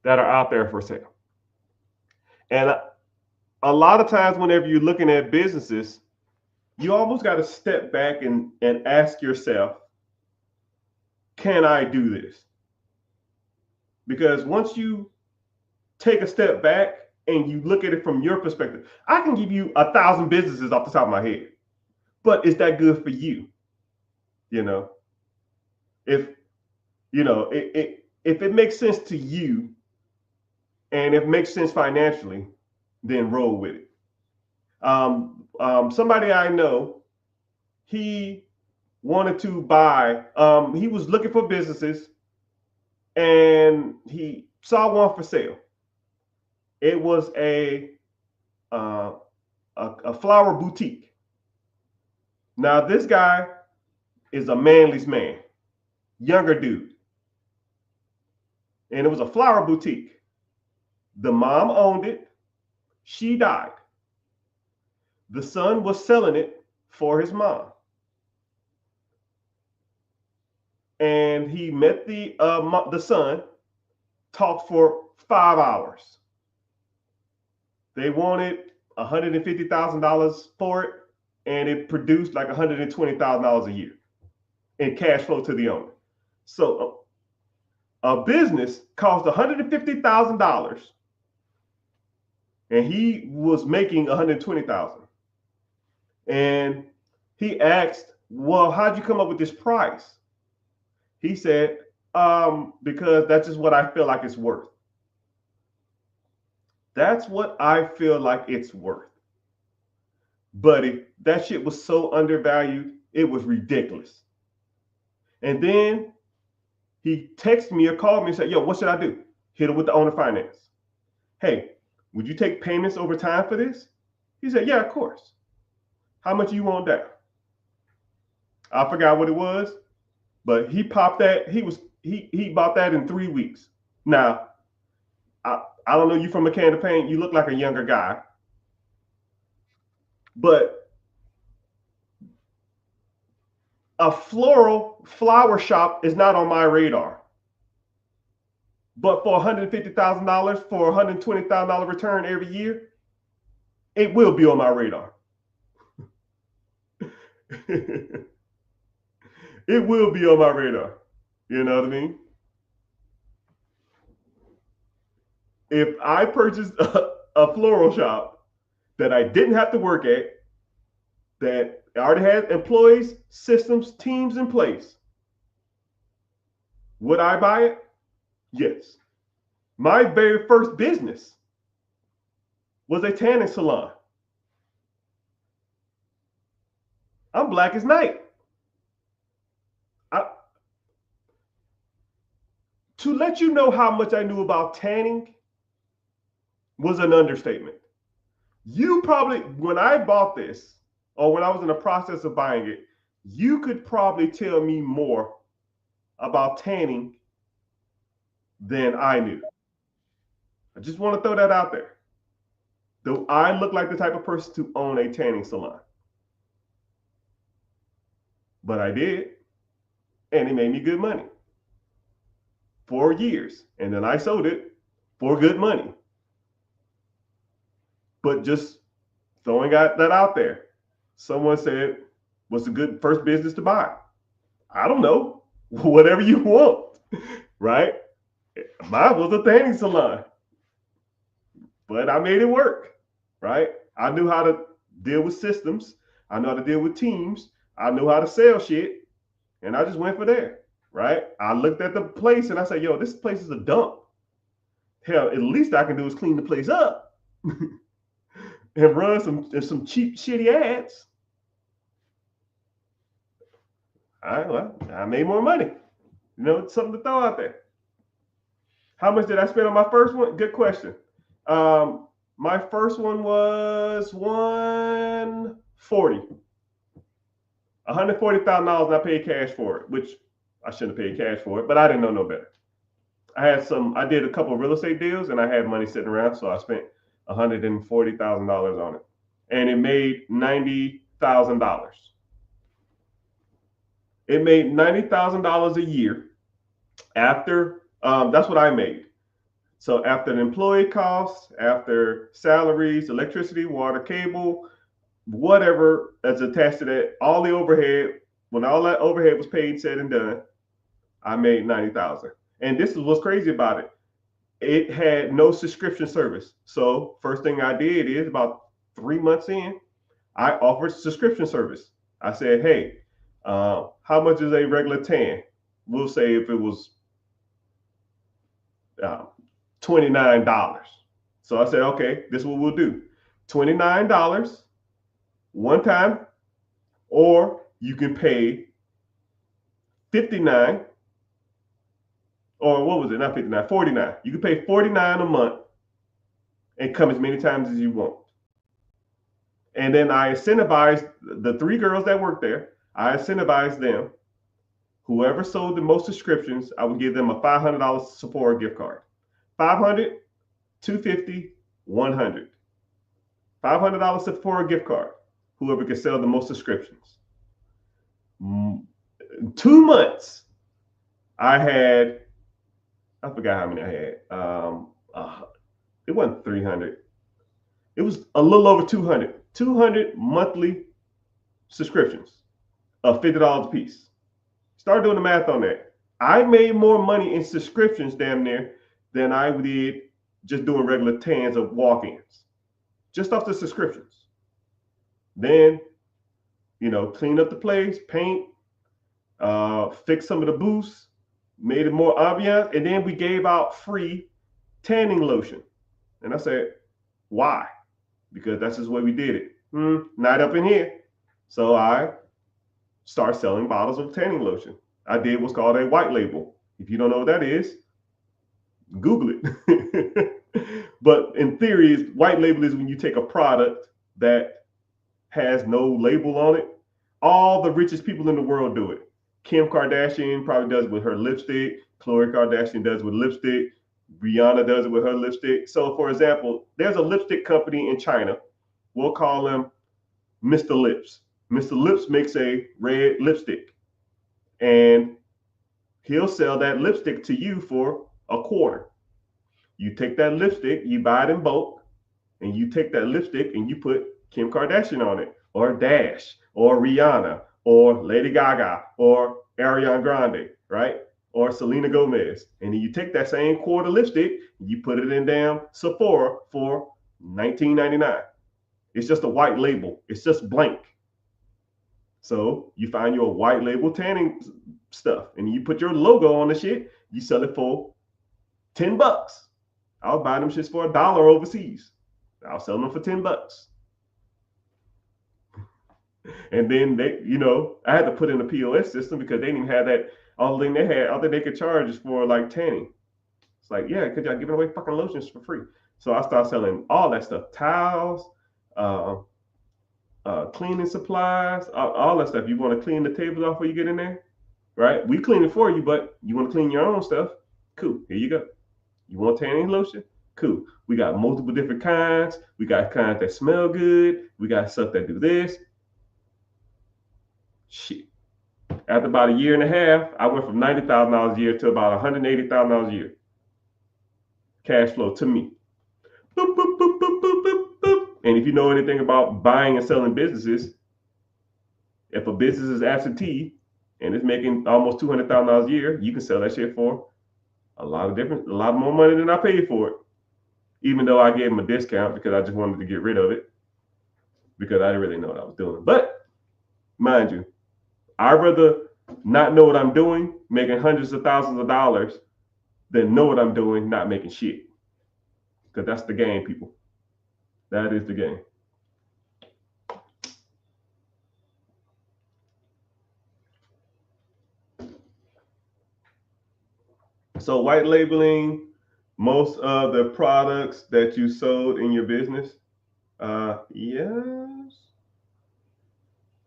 that are out there for sale. And a lot of times whenever you're looking at businesses, you almost got to step back and ask yourself, can I do this? Because once you take a step back and you look at it from your perspective, I can give you 1,000 businesses off the top of my head, but is that good for you? You know, if if it makes sense to you and it makes sense financially, then roll with it. Somebody I know, he wanted to buy, he was looking for businesses and he saw one for sale. It was a flower boutique. Now this guy is a manly's man, younger dude. And it was a flower boutique. The mom owned it. She died. The son was selling it for his mom. And he met the son, talked for 5 hours. They wanted $150,000 for it, and it produced like $120,000 a year in cash flow to the owner. So a business cost $150,000, and he was making $120,000. And he asked, "Well, how'd you come up with this price?" He said, "Because that's just what I feel like it's worth." That's what I feel like it's worth. Buddy, that shit was so undervalued, it was ridiculous. And then he texted me or called me and said, "Yo, what should I do?" hit him with the owner finance. Hey, would you take payments over time for this? He said, yeah, of course. How much you want down? I forgot what it was, but he popped that. He bought that in 3 weeks. Now, I don't know you from a can of paint. You look like a younger guy, but a flower shop is not on my radar. But for $150,000 for $120,000 return every year, it will be on my radar. It will be on my radar. You know what I mean? If I purchased a floral shop that I didn't have to work at, that already had employees, systems, teams in place, would I buy it? Yes. My very first business was a tanning salon. I'm black as night. To let you know how much I knew about tanning was an understatement. You probably, when I bought this, or when I was in the process of buying it, you could probably tell me more about tanning than I knew. I just want to throw that out there. Though I look like the type of person to own a tanning salon. But I did, and it made me good money. 4 years, and then I sold it for good money. But just throwing that out there. Someone said, what's a good first business to buy? I don't know. Whatever you want, right? Mine was a tanning salon, but I made it work, right? I knew how to deal with systems. I know how to deal with teams. I knew how to sell shit, and I just went for there, right? I looked at the place and I said, yo, this place is a dump. Hell, at least I can do is clean the place up and run some cheap, shitty ads. All right, well, I made more money. You know, it's something to throw out there. How much did I spend on my first one? Good question. My first one was $140,000. $140,000, and I paid cash for it, which I shouldn't have paid cash for it, but I didn't know no better. I did a couple of real estate deals, and I had money sitting around, so I spent $140,000 on it, and it made $90,000. It made $90,000 a year after. That's what I made. So after the employee costs, after salaries, electricity, water, cable, whatever that's attached to that, all the overhead, when all that overhead was paid, said and done, I made $90,000. And this is what's crazy about it. It had no subscription service. So first thing I did is about 3 months in, I offered subscription service. I said, hey, how much is a regular tan? We'll say if it was $29. So I said, okay, this is what we'll do. $29 one time, or you can pay $59, or what was it? Not $59, $49. You can pay $49 a month and come as many times as you want. And then I incentivized the 3 girls that worked there. I incentivized them. Whoever sold the most subscriptions, I would give them a $500 Sephora gift card. $500, $250, $100. $500 Sephora gift card. Whoever could sell the most subscriptions. 2 months, I forgot how many I had. It wasn't 300. It was a little over 200. 200 monthly subscriptions of $50 a piece. Start doing the math on that. I made more money in subscriptions damn near than I did just doing regular tans of walk-ins, just off the subscriptions. Then, clean up the place, paint, fix some of the booths, made it more ambiance, and then we gave out free tanning lotion. And I said, why? Because that's just the way we did it. Not up in here. So I started selling bottles of tanning lotion. I did what's called a white label. If you don't know what that is, Google it. But in theory, white label is when you take a product that has no label on it. All the richest people in the world do it. Kim Kardashian probably does it with her lipstick. Khloe Kardashian does it with lipstick. Rihanna does it with her lipstick. So, for example, there's a lipstick company in China. We'll call them Mr. Lips. Mr. Lips makes a red lipstick, and he'll sell that lipstick to you for $0.25. You take that lipstick, you buy it in bulk, and you take that lipstick and you put Kim Kardashian on it, or Dash, or Rihanna, or Lady Gaga, or Ariana Grande, right? Or Selena Gomez. And then you take that same quarter lipstick, you put it in damn Sephora for $19.99. It's just a white label. It's just blank. So you find your white label tanning stuff and you put your logo on the shit, you sell it for $10. I'll buy them shits for $1 overseas. I'll sell them for $10. And then they, I had to put in a POS system because they didn't even have that. All the thing they had, all that they could charge is for like tanning. It's like, yeah, because y'all giving away fucking lotions for free. So I started selling all that stuff, towels, cleaning supplies, all that stuff. You want to clean the tables off when you get in there, right? We clean it for you, but you want to clean your own stuff? Cool, here you go. You want tanning lotion? Cool. We got multiple different kinds. We got kinds that smell good. We got stuff that do this. Shit. After about a year and a half, I went from $90,000 a year to about $180,000 a year. Cash flow to me. Boop, boop, boop, boop, boop, boop, boop. And if you know anything about buying and selling businesses, if a business is absentee and it's making almost $200,000 a year, you can sell that shit for a lot more money than I paid for it. Even though I gave them a discount because I just wanted to get rid of it because I didn't really know what I was doing. But mind you, I'd rather not know what I'm doing, making hundreds of thousands of dollars, than know what I'm doing, not making shit. Because that's the game, people. That is the game. So white labeling most of the products that you sold in your business? Yes.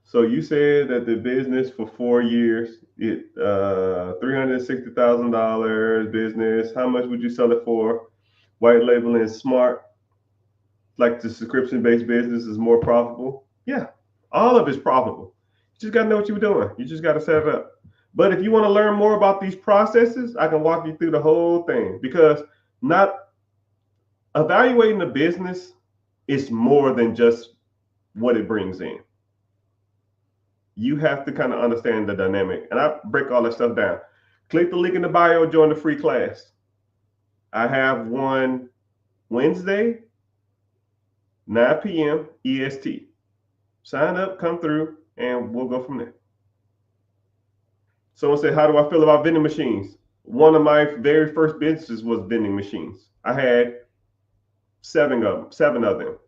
So you said that the business for 4 years, it $360,000 business. How much would you sell it for? White labeling is smart. Like the subscription-based business is more profitable. Yeah, all of it's profitable. You just got to know what you're doing. You just got to set it up. But if you want to learn more about these processes, I can walk you through the whole thing, because not evaluating a business is more than just what it brings in. You have to kind of understand the dynamic, and I break all that stuff down. Click the link in the bio, join the free class. I have one Wednesday, 9 p.m. EST. Sign up, come through, and we'll go from there. Someone said, how do I feel about vending machines? One of my very first businesses was vending machines. I had seven of them.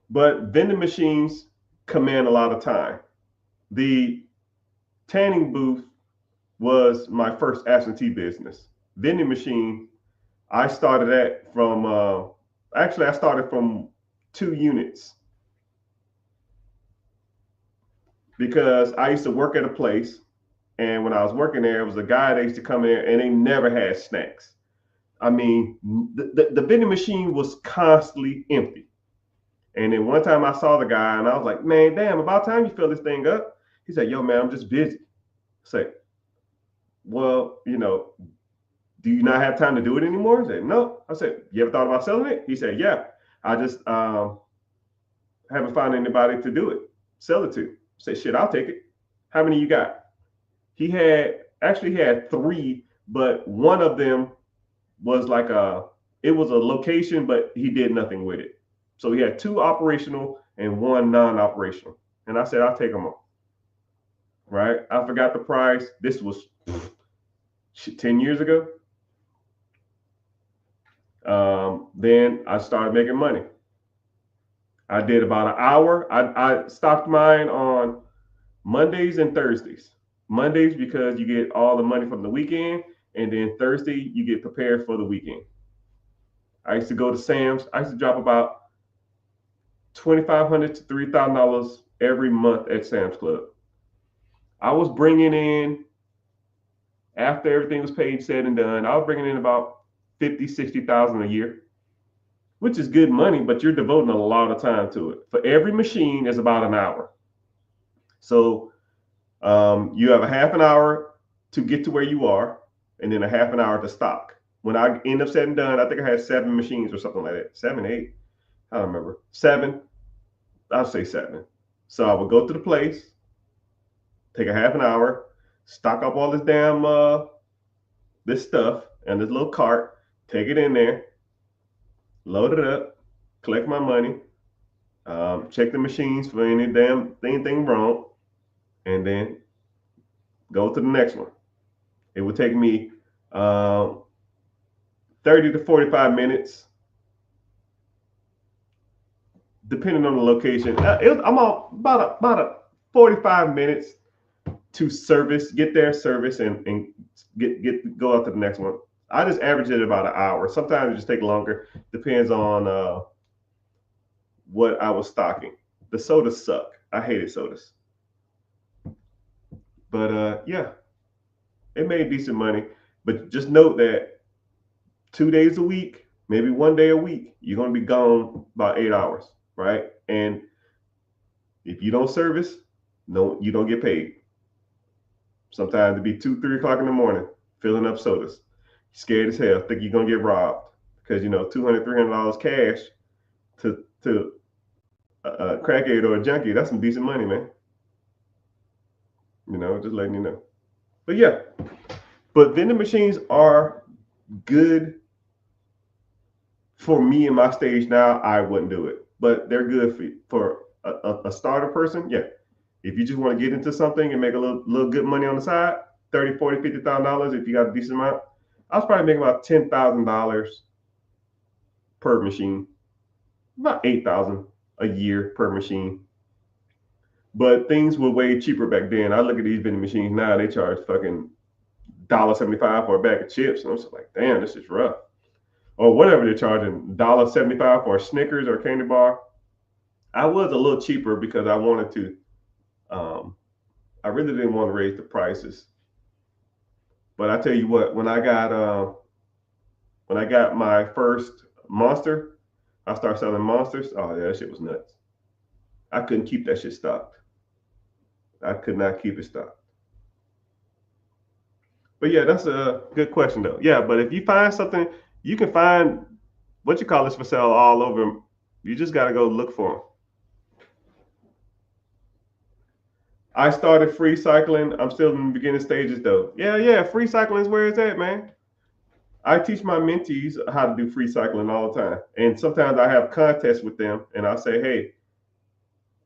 But vending machines command a lot of time. The tanning booth was my first absentee business. Vending machine, I started that from, I started from 2 units. Because I used to work at a place, and when I was working there, it was a guy that used to come in there, and they never had snacks. I mean, the vending machine was constantly empty. And then one time I saw the guy, and I was like, man, damn, about time you fill this thing up. He said, yo, man, I'm just busy. I said, well, do you not have time to do it anymore? He said, no. I said, you ever thought about selling it? He said, yeah. I just haven't found anybody to do it, sell it to. Say, shit, I'll take it. How many you got? He had 3, but one of them was like it was a location, but he did nothing with it. So he had 2 operational and 1 non-operational. And I said, I'll take them all. Right? I forgot the price. This was 10 years ago. Then I started making money. I did about an hour. I stocked mine on Mondays and Thursdays. Mondays because you get all the money from the weekend, And then Thursday, you get prepared for the weekend. I used to go to Sam's. I used to drop about $2,500 to $3,000 every month at Sam's Club. I was bringing in, after everything was paid, said and done, I was bringing in about 50, 60,000 a year, which is good money, but you're devoting a lot of time to it. For every machine is about an hour. So you have a half an hour to get to where you are, and then a half an hour to stock. When I end up said and done, I think I had 7 machines or something like that. 7, 8. I don't remember. 7. I'll say 7. So I would go to the place, take a half an hour, stock up all this damn this stuff and this little cart, take it in there, load it up, collect my money, check the machines for anything wrong, and then go to the next one. It would take me 30 to 45 minutes, depending on the location. I'm on about a 45 minutes to get there, service, and go out to the next one. I just average it about an hour. Sometimes it just take longer. Depends on what I was stocking. The sodas suck. I hated sodas. But yeah, it made decent money. But just note that 2 days a week, maybe 1 day a week, you're gonna be gone about 8 hours, right? And if you don't service, no, you don't get paid. Sometimes it'd be 2, 3 o'clock in the morning, filling up sodas. Scared as hell, think you're gonna get robbed because $200, $300 cash to a crackhead or a junkie. That's some decent money, man. Just letting you know. But yeah, but vending machines are good for me in my stage now. I wouldn't do it, but they're good for a starter person. Yeah, if you just want to get into something and make a little good money on the side, $30,000, $40,000, $50,000 if you got a decent amount. I was probably making about $10,000 per machine, about $8,000 a year per machine. But things were way cheaper back then. I look at these vending machines now; they charge fucking $1.75 for a bag of chips, and I'm just like, damn, this is rough. Or whatever they're charging, $1.75 for a Snickers or a candy bar. I was a little cheaper because I wanted to. I really didn't want to raise the prices. But I tell you what, when I got my first Monster, I started selling Monsters. Oh yeah, that shit was nuts. I couldn't keep that shit stocked. I could not keep it stocked. But yeah, that's a good question though. Yeah, but if you find something, you can find for sale all over. You just gotta go look for them. I started free cycling. I'm still in the beginning stages though. Yeah, free cycling is where it's at, man. I teach my mentees how to do free cycling all the time. And sometimes I have contests with them and I say, hey,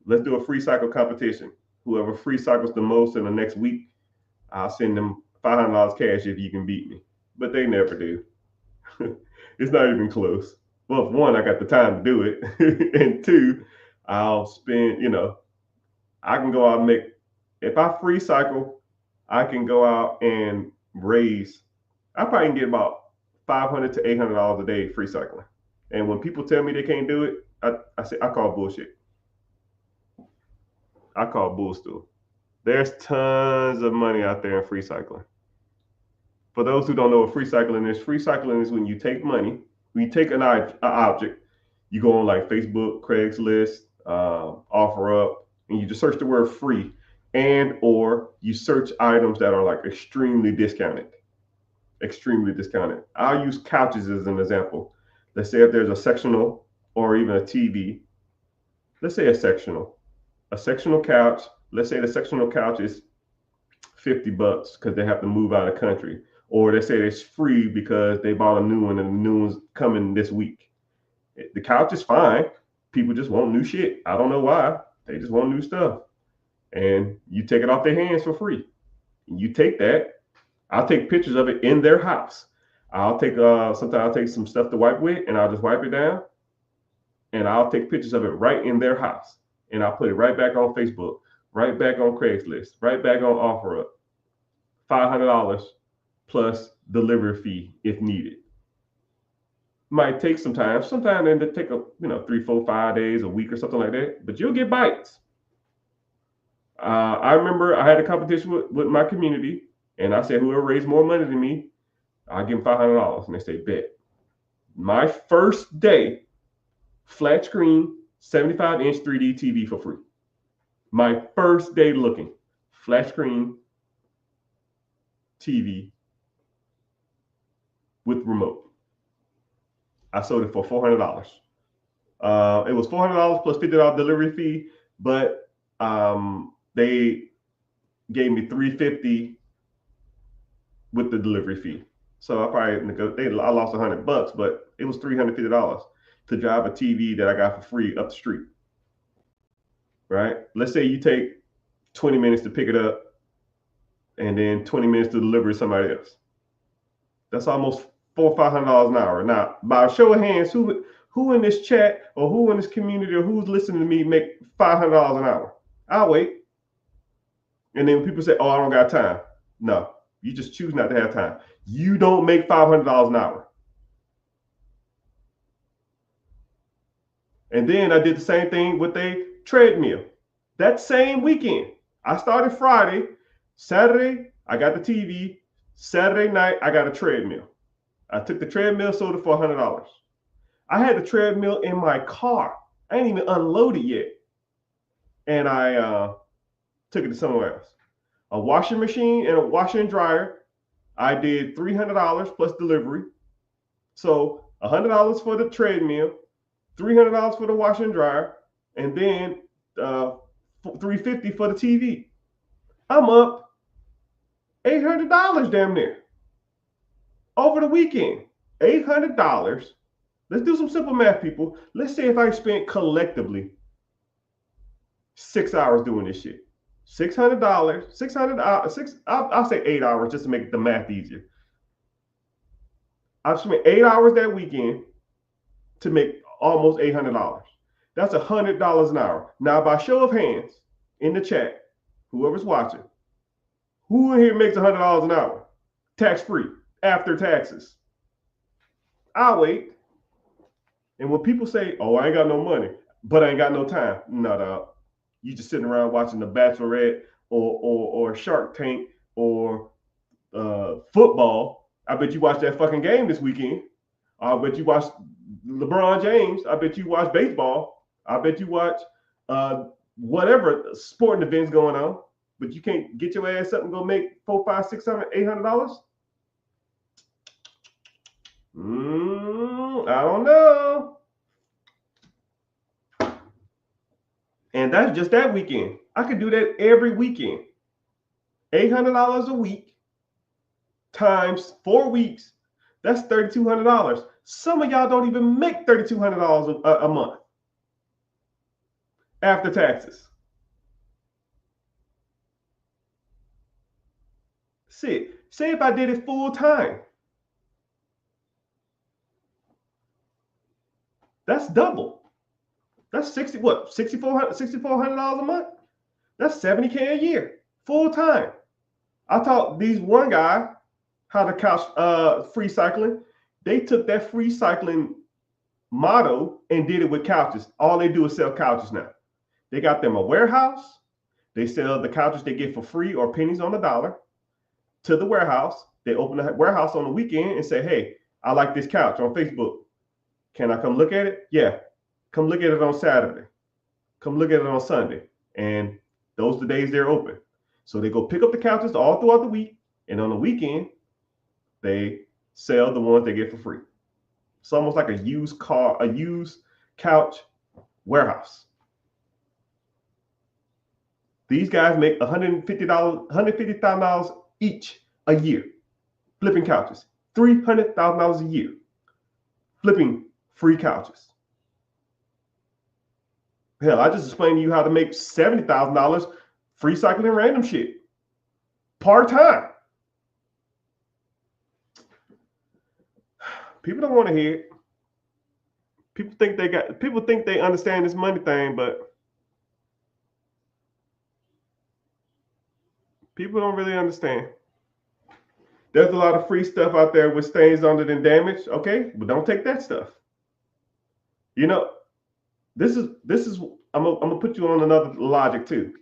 let's do a free cycle competition. Whoever free cycles the most in the next week, I'll send them $500 cash if you can beat me. But they never do. It's not even close. Well, for one, I got the time to do it. And 2, I'll spend, I can go out and make, if I free cycle, I can go out and raise, I probably can get about $500 to $800 a day free cycling. And when people tell me they can't do it, I say, I call bullshit. I call bullstool. There's tons of money out there in free cycling. For those who don't know what free cycling is when you take money, when you take an object, you go on like Facebook, Craigslist, OfferUp, and you just search the word free, and or you search items that are like extremely discounted. I'll use couches as an example. Let's say if there's a sectional or even a TV, let's say a sectional couch. Let's say the sectional couch is $50 because they have to move out of the country, or they say it's free because they bought a new one and the new one's coming this week. The couch is fine. People just want new shit. I don't know why. They just want new stuff. And you take it off their hands for free. You take that. I'll take pictures of it in their house. Sometimes I'll take some stuff to wipe with and I'll just wipe it down. And I'll take pictures of it right in their house. And I'll put it right back on Facebook, right back on Craigslist, right back on OfferUp. $500 plus delivery fee if needed. Might take some time. Sometimes it take 3, 4, 5 days, a week or something like that. But you'll get bites. I remember I had a competition with my community, and I said whoever raised more money than me, I'll give them $500. And they say bet. My first day, flat screen, 75-inch 3D TV for free. My first day looking, flat screen TV with remote. I sold it for $400. It was $400 plus $50 delivery fee, but they gave me $350 with the delivery fee. So I lost $100, but it was $350 to drive a TV that I got for free up the street. Right? Let's say you take 20 minutes to pick it up and then 20 minutes to deliver to somebody else. That's almost $400 or $500 an hour. Now, by a show of hands, who in this chat or who in this community or who's listening to me make $500 an hour? I'll wait. And then people say, oh, I don't got time. No, you just choose not to have time. You don't make $500 an hour. And then I did the same thing with a treadmill. That same weekend, I started Friday. Saturday, I got the TV. Saturday night, I got a treadmill. I took the treadmill, sold it for $100. I had the treadmill in my car. I ain't even unloaded yet. And I took it to somewhere else. A washing machine and a washer and dryer. I did $300 plus delivery. So $100 for the treadmill, $300 for the washer and dryer, and then $350 for the TV. I'm up $800 damn near over the weekend. $800. Let's do some simple math, people. Let's say if I spent collectively 6 hours doing this shit. $600, I'll say 8 hours just to make the math easier. I've spent 8 hours that weekend to make almost $800. That's $100 an hour. Now, by show of hands in the chat, whoever's watching, who in here makes $100 an hour? Tax-free, after taxes. I'll wait. And when people say, oh, I ain't got no money, but I ain't got no time. No, dog. You just sitting around watching The Bachelorette or Shark Tank or football. I bet you watched that fucking game this weekend. I bet you watched LeBron James. I bet you watch baseball. I bet you watch whatever sporting events going on. But you can't get your ass up and go make $400, $500, $600, $800. I don't know. And that's just that weekend. I could do that every weekend. $800 a week times 4 weeks. That's $3,200. Some of y'all don't even make $3,200 a month after taxes. Say if I did it full time. That's double. That's $6,400 a month? That's $70K a year, full time. I taught these one guy how to couch free cycling. They took that free cycling motto and did it with couches. All they do is sell couches now. They got them a warehouse. They sell the couches they get for free or pennies on the dollar to the warehouse. They open the warehouse on the weekend and say, hey, I like this couch on Facebook. Can I come look at it? Yeah. Come look at it on Saturday. Come look at it on Sunday. And those are the days they're open. So they go pick up the couches all throughout the week. And on the weekend, they sell the ones they get for free. It's almost like a used couch warehouse. These guys make $150,000 each a year flipping couches. $300,000 a year flipping free couches. Hell, I just explained to you how to make $70,000 free cycling random shit part-time. People don't want to hear it. People think they understand this money thing, but people don't really understand. There's a lot of free stuff out there with stains on it and damage. Okay, but don't take that stuff. You know, this is I'm gonna put you on another logic too.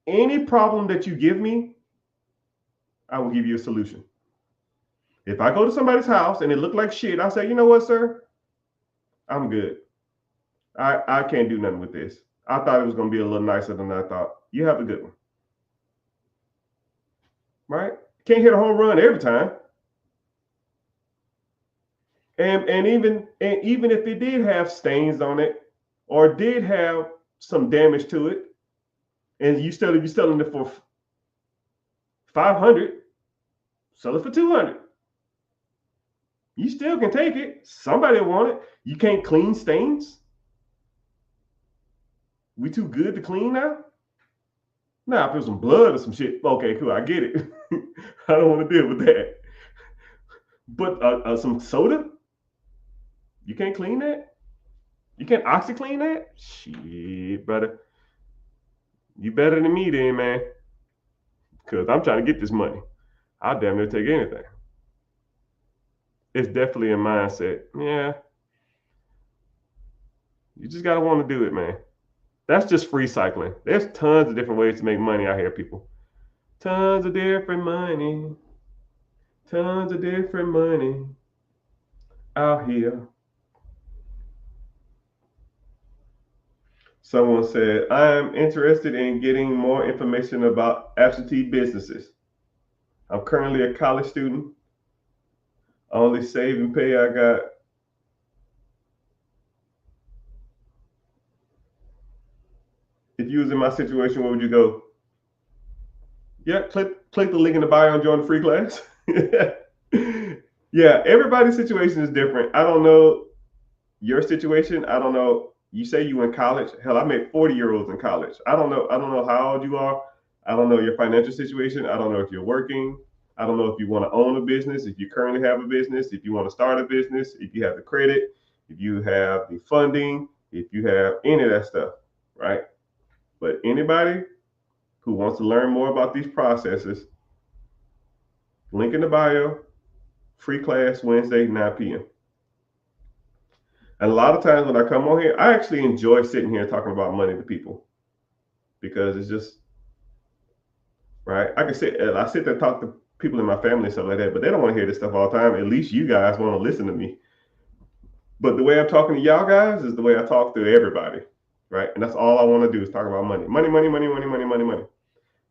Any problem that you give me, I will give you a solution. If I go to somebody's house and it looked like shit, I'll say, you know what, sir? I'm good. I can't do nothing with this. I thought it was gonna be a little nicer than I thought. You have a good one. Right? Can't hit a home run every time. And even if it did have stains on it or did have some damage to it, and you selling it for 500, sell it for 200. You still can take it. Somebody want it. You can't clean stains. We too good to clean now. Now, if there's some blood or some shit, okay, cool, I get it. I don't want to deal with that. But some soda, you can't clean that. You can't OxyClean that. Shit, brother. You better than me, then, man. Because I'm trying to get this money. I'll damn near take anything. It's definitely a mindset. Yeah. You just gotta want to do it, man. That's just free cycling. There's tons of different ways to make money out here, people. Tons of different money. Tons of different money out here. Someone said, I am interested in getting more information about absentee businesses. I'm currently a college student. Only save and pay I got. If you was in my situation, where would you go? Yeah, click the link in the bio and join the free class. Yeah, everybody's situation is different. I don't know your situation. I don't know. You say you in college. Hell, I met 40-year-olds in college. I don't know. I don't know how old you are. I don't know your financial situation. I don't know if you're working. I don't know if you want to own a business, if you currently have a business, if you want to start a business, if you have the credit, if you have the funding, if you have any of that stuff, right? But anybody who wants to learn more about these processes, link in the bio, free class Wednesday, 9 p.m. And a lot of times when I come on here, I actually enjoy sitting here talking about money to people because it's just, right? I sit there and talk to people in my family and stuff like that, but they don't want to hear this stuff all the time. At least you guys want to listen to me. But the way I'm talking to y'all guys is the way I talk to everybody, right? And that's all I want to do is talk about money. Money, money, money, money, money, money, money.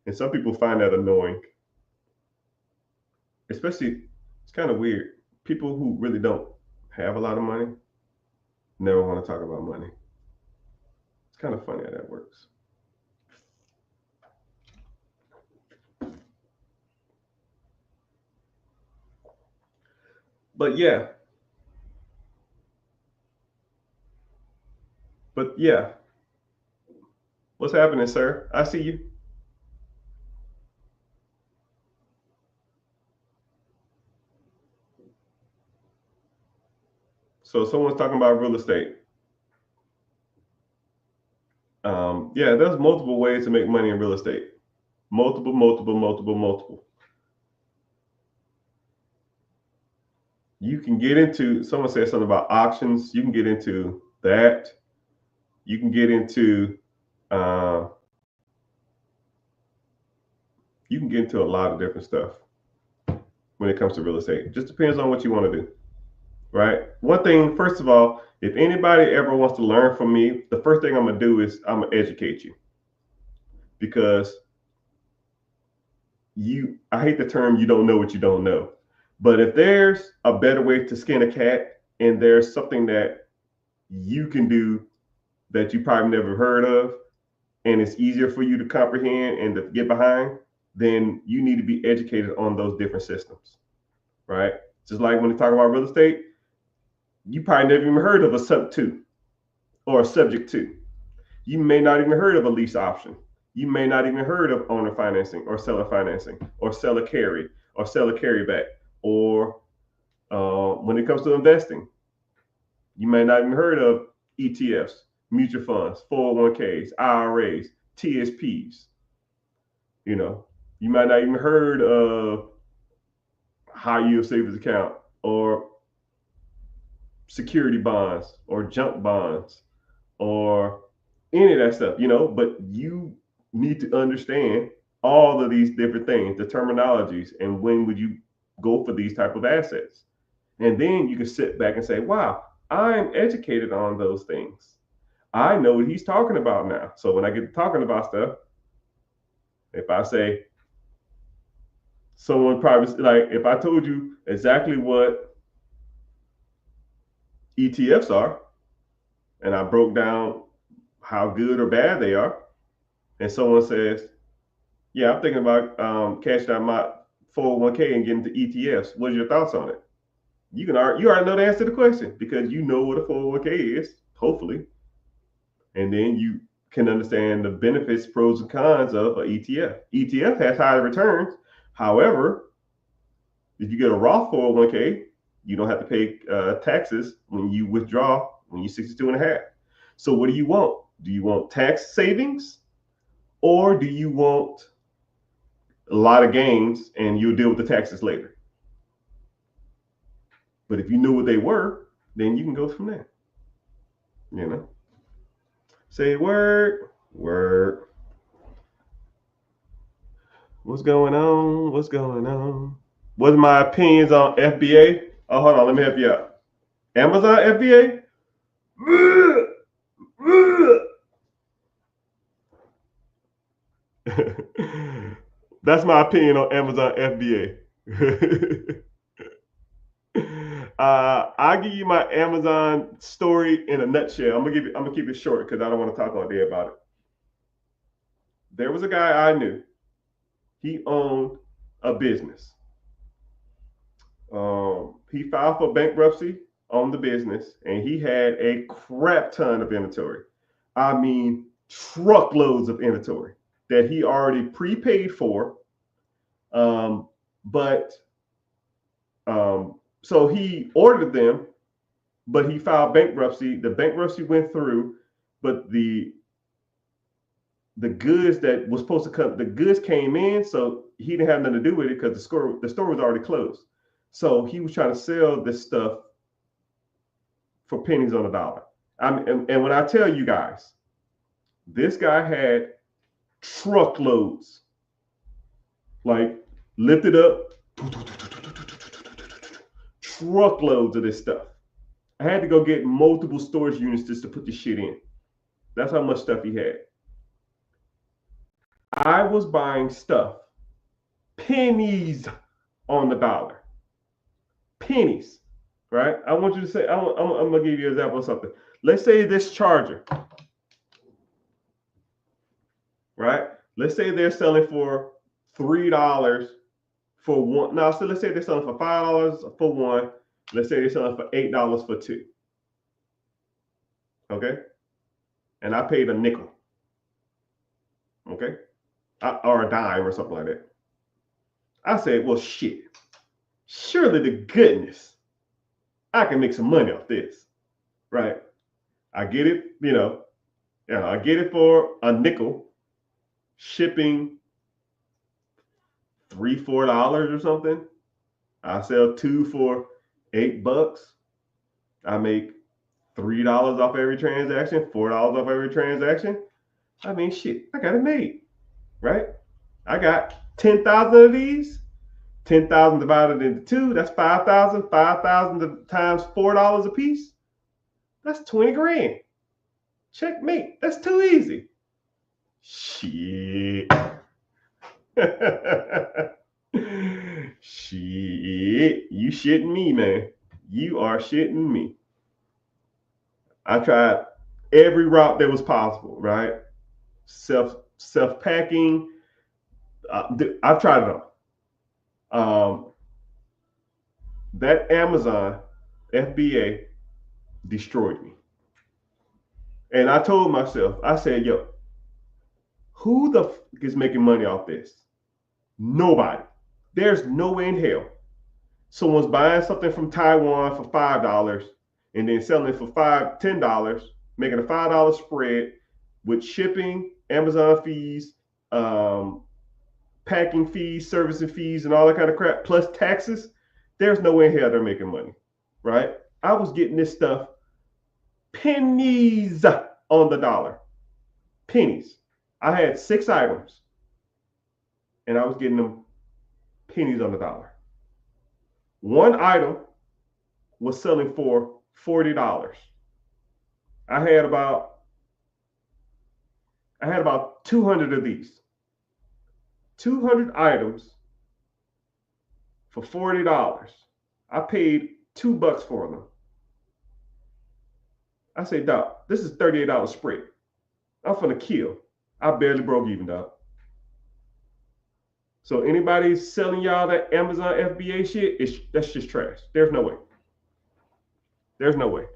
And some people find that annoying. Especially, it's kind of weird. People who really don't have a lot of money never want to talk about money. It's kind of funny how that works. But yeah. What's happening, sir? I see you. So someone's talking about real estate. Yeah, there's multiple ways to make money in real estate. Multiple, multiple, multiple, multiple. You can get into, someone said something about auctions. You can get into that. You can get into, you can get into a lot of different stuff when it comes to real estate. It just depends on what you want to do, right? One thing, first of all, if anybody ever wants to learn from me, the first thing I'm going to do is I'm going to educate you. Because I hate the term, you don't know what you don't know. But if there's a better way to skin a cat and there's something that you can do that you probably never heard of, and it's easier for you to comprehend and to get behind, then you need to be educated on those different systems, right? Just like when you talk about real estate, you probably never even heard of a sub two or a subject to. You may not even heard of a lease option. You may not even heard of owner financing or seller financing or seller carry or seller carryback. Or when it comes to investing, you may not even heard of ETFs, mutual funds, 401ks, IRAs, TSPs. You know, you might not even heard of high yield savings account or security bonds or junk bonds or any of that stuff, but you need to understand all of these different things, the terminologies, and when would you go for these type of assets. And then you can sit back and say, wow, I'm educated on those things. I know what he's talking about now. So when I get to talking about stuff, if I say someone probably, like if I told you exactly what ETFs are, and I broke down how good or bad they are, and someone says, yeah, I'm thinking about cashing out my 401k and getting into ETFs. What are your thoughts on it? You already know the answer to the question because you know what a 401k is, hopefully. And then you can understand the benefits, pros and cons of an ETF. ETF has higher returns. However, if you get a Roth 401k, you don't have to pay taxes when you withdraw when you're 62 and a half. So what do you want? Do you want tax savings or do you want a lot of gains and you'll deal with the taxes later? But if you knew what they were, then you can go from there. Say word. What's going on? What's my opinions on FBA? Oh, hold on, let me help you out. Amazon FBA? That's my opinion on Amazon FBA. I'll give you my Amazon story in a nutshell. I'm gonna keep it short because I don't want to talk all day about it. There was a guy I knew. He owned a business. He filed for bankruptcy on the business, and he had a crap ton of inventory. I mean, truckloads of inventory that he already prepaid for. So he ordered them, but he filed bankruptcy. The bankruptcy went through, but the goods that was supposed to come, the goods came in, so he didn't have nothing to do with it because the store was already closed. So he was trying to sell this stuff for pennies on the dollar. And when I tell you guys, this guy had truckloads, like lifted up, truckloads of this stuff. I had to go get multiple storage units just to put this shit in. That's how much stuff he had. I was buying stuff, pennies on the dollar. Pennies, right? I want you to say, I'm going to give you an example of something. Let's say this charger, right? Let's say they're selling for $3 for one. Now, so let's say they're selling for $5 for one. Let's say they're selling for $8 for two. Okay? And I paid a nickel. Okay? Or a dime or something like that. I said, well, shit. Surely to goodness, I can make some money off this. Right? I get it, I get it for a nickel, shipping $3-4 or something. I sell two for $8. I make $3 off every transaction, $4 off every transaction. I mean, shit, I got it made, right? I got 10,000 of these. 10,000 divided into two, that's 5,000. 5,000 times $4 a piece, that's 20 grand. Checkmate. That's too easy. Shit. Shit. You shitting me, man. You are shitting me. I tried every route that was possible, right? Self-packing. I've tried it all. That Amazon FBA destroyed me. And I told myself, I said, yo, who the f is making money off this? Nobody. There's no way in hell someone's buying something from Taiwan for $5 and then selling it for $10, making a $5 spread with shipping, Amazon fees, packing fees, servicing fees, and all that kind of crap, plus taxes. There's no way in hell they're making money, right? I was getting this stuff pennies on the dollar. Pennies. I had 6 items and I was getting them pennies on the dollar. One item was selling for $40. I had about 200 of these. 200 items for $40. I paid $2 for them. I say, Doc, this is $38 spread. I'm finna kill. I barely broke even, Doc. So anybody selling y'all that Amazon FBA shit, that's just trash. There's no way. There's no way.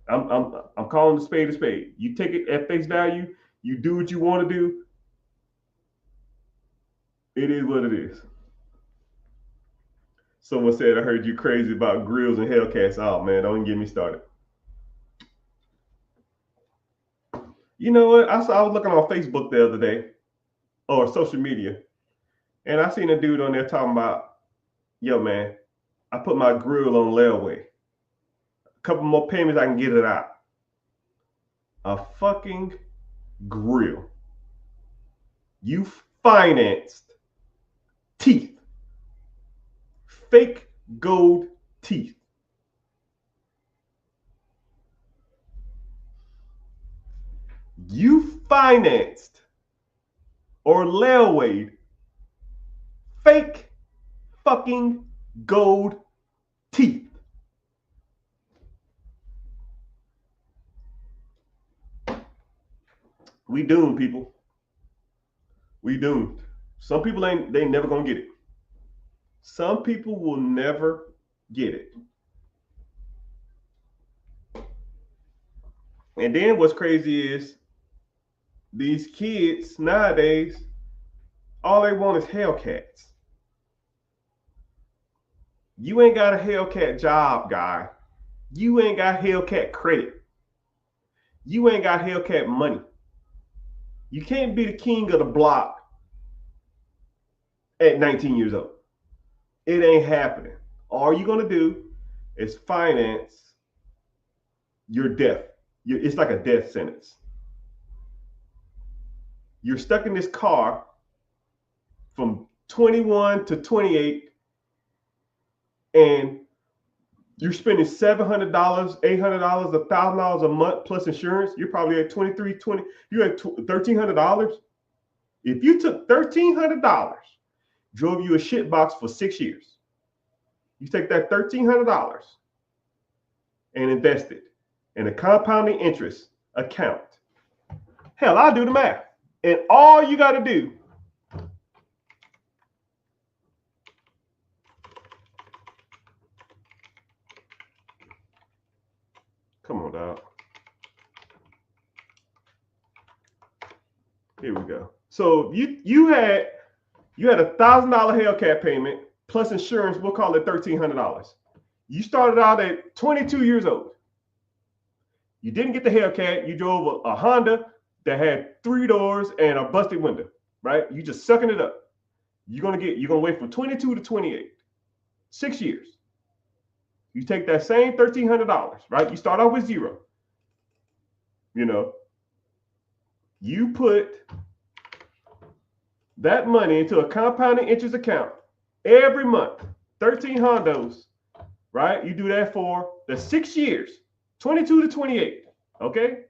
I'm calling the spade a spade. You take it at face value. You do what you want to do. It is what it is. Someone said, I heard you crazy about grills and Hellcats. Oh man, don't even get me started. You know what? I was looking on Facebook the other day, or social media, and I seen a dude on there talking about, yo man, I put my grill on layaway. A couple more payments, I can get it out. A fucking grill. You financed teeth. Fake gold teeth. You financed or layawayed fake fucking gold teeth. We doomed, people. We doomed. Some people they never gonna get it. Some people will never get it. And then what's crazy is these kids nowadays, all they want is Hellcats. You ain't got a Hellcat job, guy. You ain't got Hellcat credit. You ain't got Hellcat money. You can't be the king of the block at 19 years old. It ain't happening. All you're going to do is finance your death. It's like a death sentence. You're stuck in this car from 21 to 28, and you're spending $700, $800, $1,000 a month plus insurance. You're probably at $2,320. You're at $1,300. If you took $1,300, drove you a shit box for 6 years, you take that $1,300 and invest it in a compounding interest account. Hell, I'll do the math. And all you got to do come on, dog. Here we go. So you had $1,000 Hellcat payment plus insurance. We'll call it $1,300. You started out at 22 years old. You didn't get the Hellcat. You drove a Honda that had 3 doors and a busted window. Right? You just sucking it up. You're gonna wait from 22 to 28, 6 years. You take that same $1,300, right? You start off with zero. You know, you put that money into a compounding interest account every month, 13 hondos, right? You do that for the 6 years, 22 to 28, okay?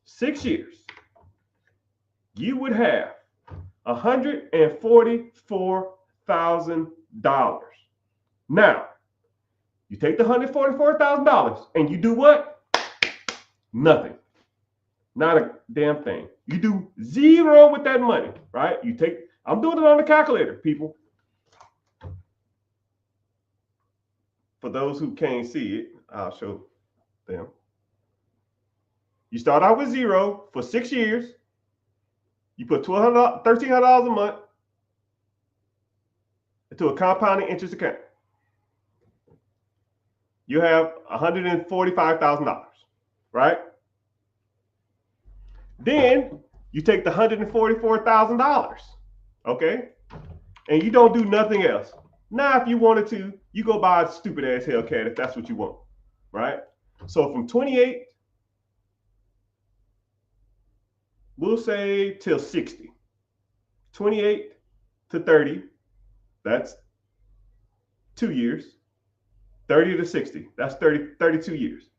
6 years. You would have $144,000. Now, you take the $144,000 and you do what? Nothing. Not a damn thing. You do zero with that money, right? I'm doing it on the calculator, people. For those who can't see it, I'll show them. You start out with zero for 6 years. You put $1,300 a month into a compounding interest account. You have $145,000, right? Then you take the $144,000, okay? And you don't do nothing else. Now, if you wanted to, you go buy a stupid ass Hellcat if that's what you want, right? So from 28, we'll say till 60. 28 to 30, that's 2 years. 30 to 60, that's 32 years.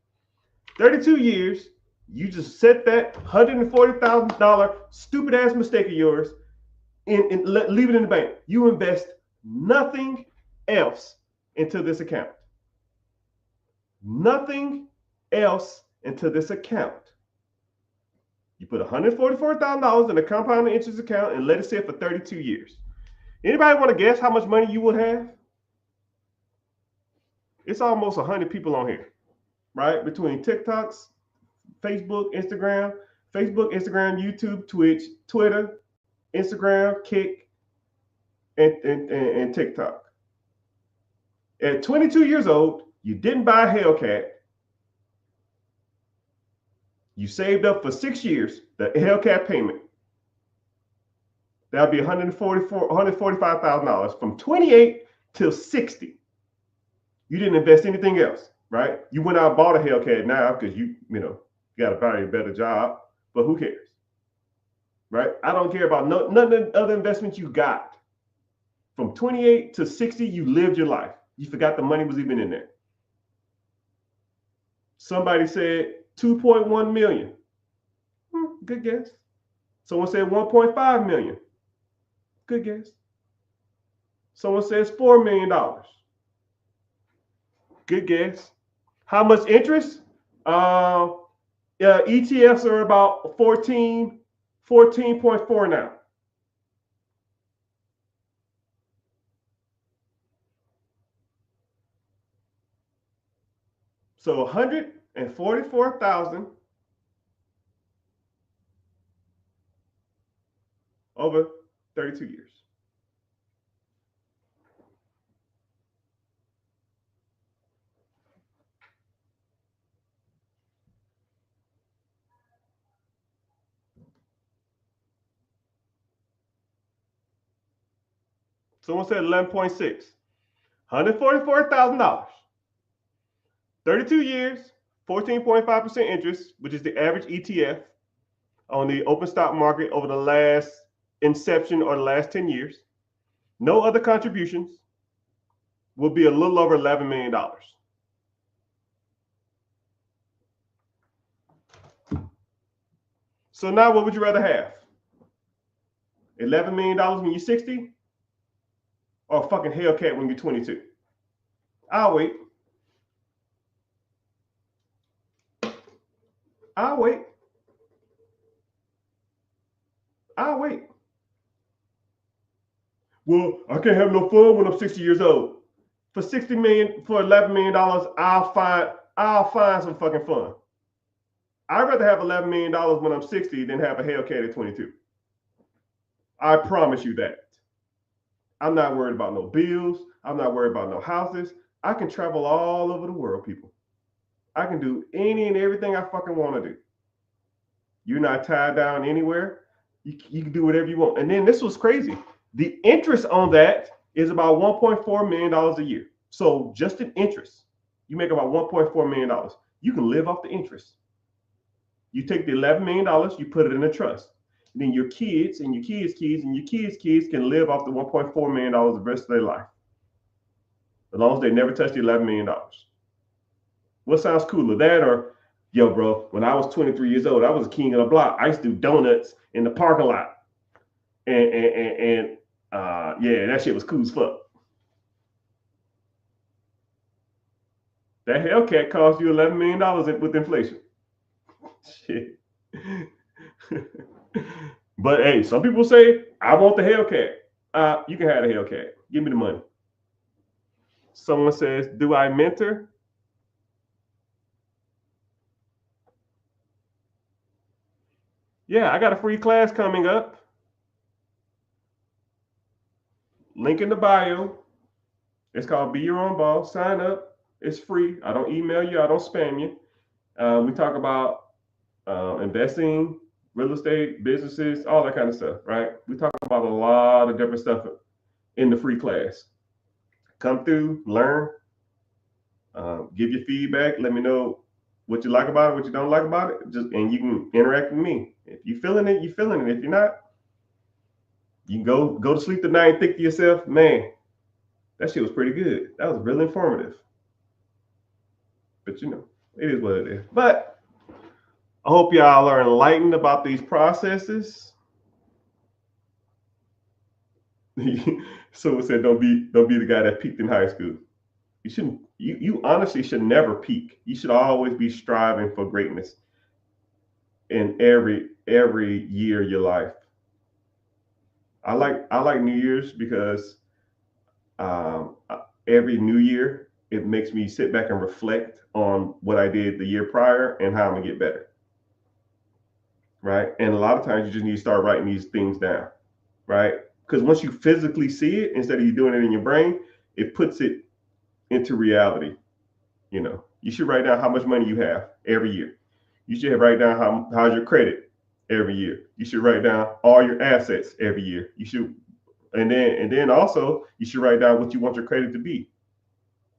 32 years, you just set that $140,000 stupid ass mistake of yours and leave it in the bank. You invest nothing else into this account. Nothing else into this account. You put $144,000 in a compounded interest account and let it sit for 32 years. Anybody want to guess how much money you would have? It's almost 100 people on here, right? Between TikToks, Facebook, Instagram, YouTube, Twitch, Twitter, Instagram, Kick, and TikTok. At 22 years old, you didn't buy a Hellcat. You saved up for 6 years, the Hellcat payment. That'll be $145,000 from 28 till 60. You didn't invest anything else, right? You went out and bought a Hellcat now because you got to buy a better job, but who cares, right? I don't care about none of the other investments you got. From 28 to 60, you lived your life. You forgot the money was even in there. Somebody said 2.1 million. Good guess. Someone said 1.5 million. Good guess. Someone says $4 million. Good guess. How much interest? ETFs are about 14.4 now. So 144,000 over 32 years. Someone said 11.6. $144,000. 32 years, 14.5% interest, which is the average ETF on the open stock market over the last inception or the last 10 years. No other contributions, will be a little over $11 million. So now what would you rather have? $11 million when you're 60? Or a fucking Hellcat when you're 22? I'll wait. I'll wait. I'll wait. Well, I can't have no fun when I'm 60 years old. For $60 million, for $11 million, I'll find some fucking fun. I'd rather have $11 million when I'm 60 than have a Hellcat at 22. I promise you that. I'm not worried about no bills. I'm not worried about no houses. I can travel all over the world, people. I can do any and everything I fucking want to do. You're not tied down anywhere. You can do whatever you want. And then this was crazy. The interest on that is about $1.4 million a year. So just in interest, you make about $1.4 million. You can live off the interest. You take the $11 million, you put it in a trust. And then your kids and your kids' kids and your kids' kids can live off the $1.4 million the rest of their life. As long as they never touch the $11 million. What sounds cooler, that or, yo, bro, when I was 23 years old, I was a king of the block. I used to do donuts in the parking lot. And yeah, that shit was cool as fuck. That Hellcat cost you $11 million with inflation. Shit. But hey, some people say, I want the Hellcat. You can have the Hellcat. Give me the money. Someone says, do I mentor? Yeah, I got a free class coming up. Link in the bio. It's called Be Your Own Boss. Sign up. It's free. I don't email you. I don't spam you. We talk about investing, real estate, businesses, all that kind of stuff, right? We talk about a lot of different stuff in the free class. come through, learn, give your feedback. Let me know what you like about it, what you don't like about it. And you can interact with me. If you feeling it, you feeling it. If you're not, you can go to sleep tonight and think to yourself, man, that shit was pretty good. That was really informative. But it is what it is. But I hope y'all are enlightened about these processes. Someone said, don't be the guy that peaked in high school. You shouldn't. You honestly should never peak. You should always be striving for greatness in every year of your life. I like New Year's because um, every New Year it makes me sit back and reflect on what I did the year prior and how I'm gonna get better. Right, and a lot of times you just need to start writing these things down. Right, because once you physically see it instead of you doing it in your brain, it puts it into reality. You should write down how much money you have every year. You should write down how's your credit every year. You should write down all your assets every year. You should, and then also you should write down what you want your credit to be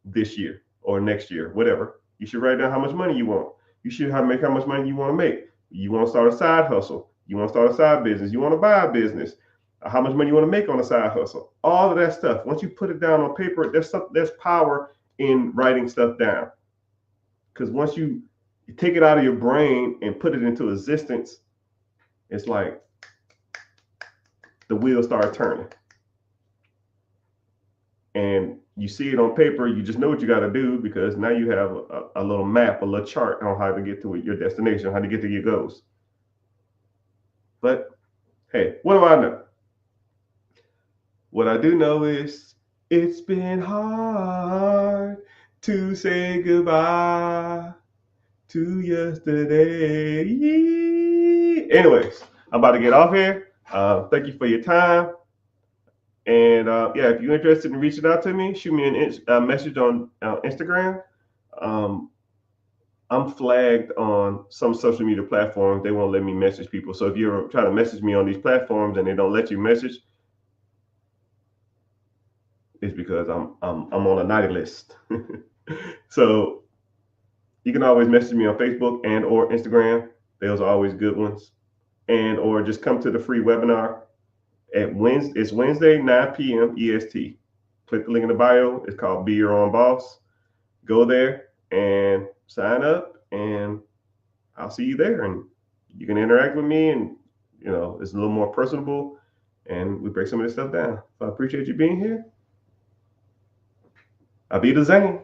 this year or next year, whatever. You should write down how much money you want. You should make how much money you want to make. You want to start a side hustle. You want to start a side business. You want to buy a business. How much money you want to make on a side hustle. All of that stuff. Once you put it down on paper, there's power in writing stuff down. Because once you take it out of your brain and put it into existence, it's like the wheels start turning. And you see it on paper, you just know what you got to do because now you have a little map, a little chart on how to get to your destination, how to get to your goals. But hey, what do I know? What I do know is it's been hard to say goodbye to yesterday. Anyways, I'm about to get off here. Thank you for your time. And yeah, if you're interested in reaching out to me, shoot me a message on Instagram. I'm flagged on some social media platforms. They won't let me message people. So if you're trying to message me on these platforms and they don't let you message, it's because I'm on a naughty list. So you can always message me on Facebook and or Instagram. Those are always good ones. And or just come to the free webinar at Wednesday. It's Wednesday, 9 p.m. EST. Click the link in the bio. It's called Be Your Own Boss. Go there and sign up, and I'll see you there. And you can interact with me, and it's a little more personable, and we break some of this stuff down. So I appreciate you being here. I'll be the Zane.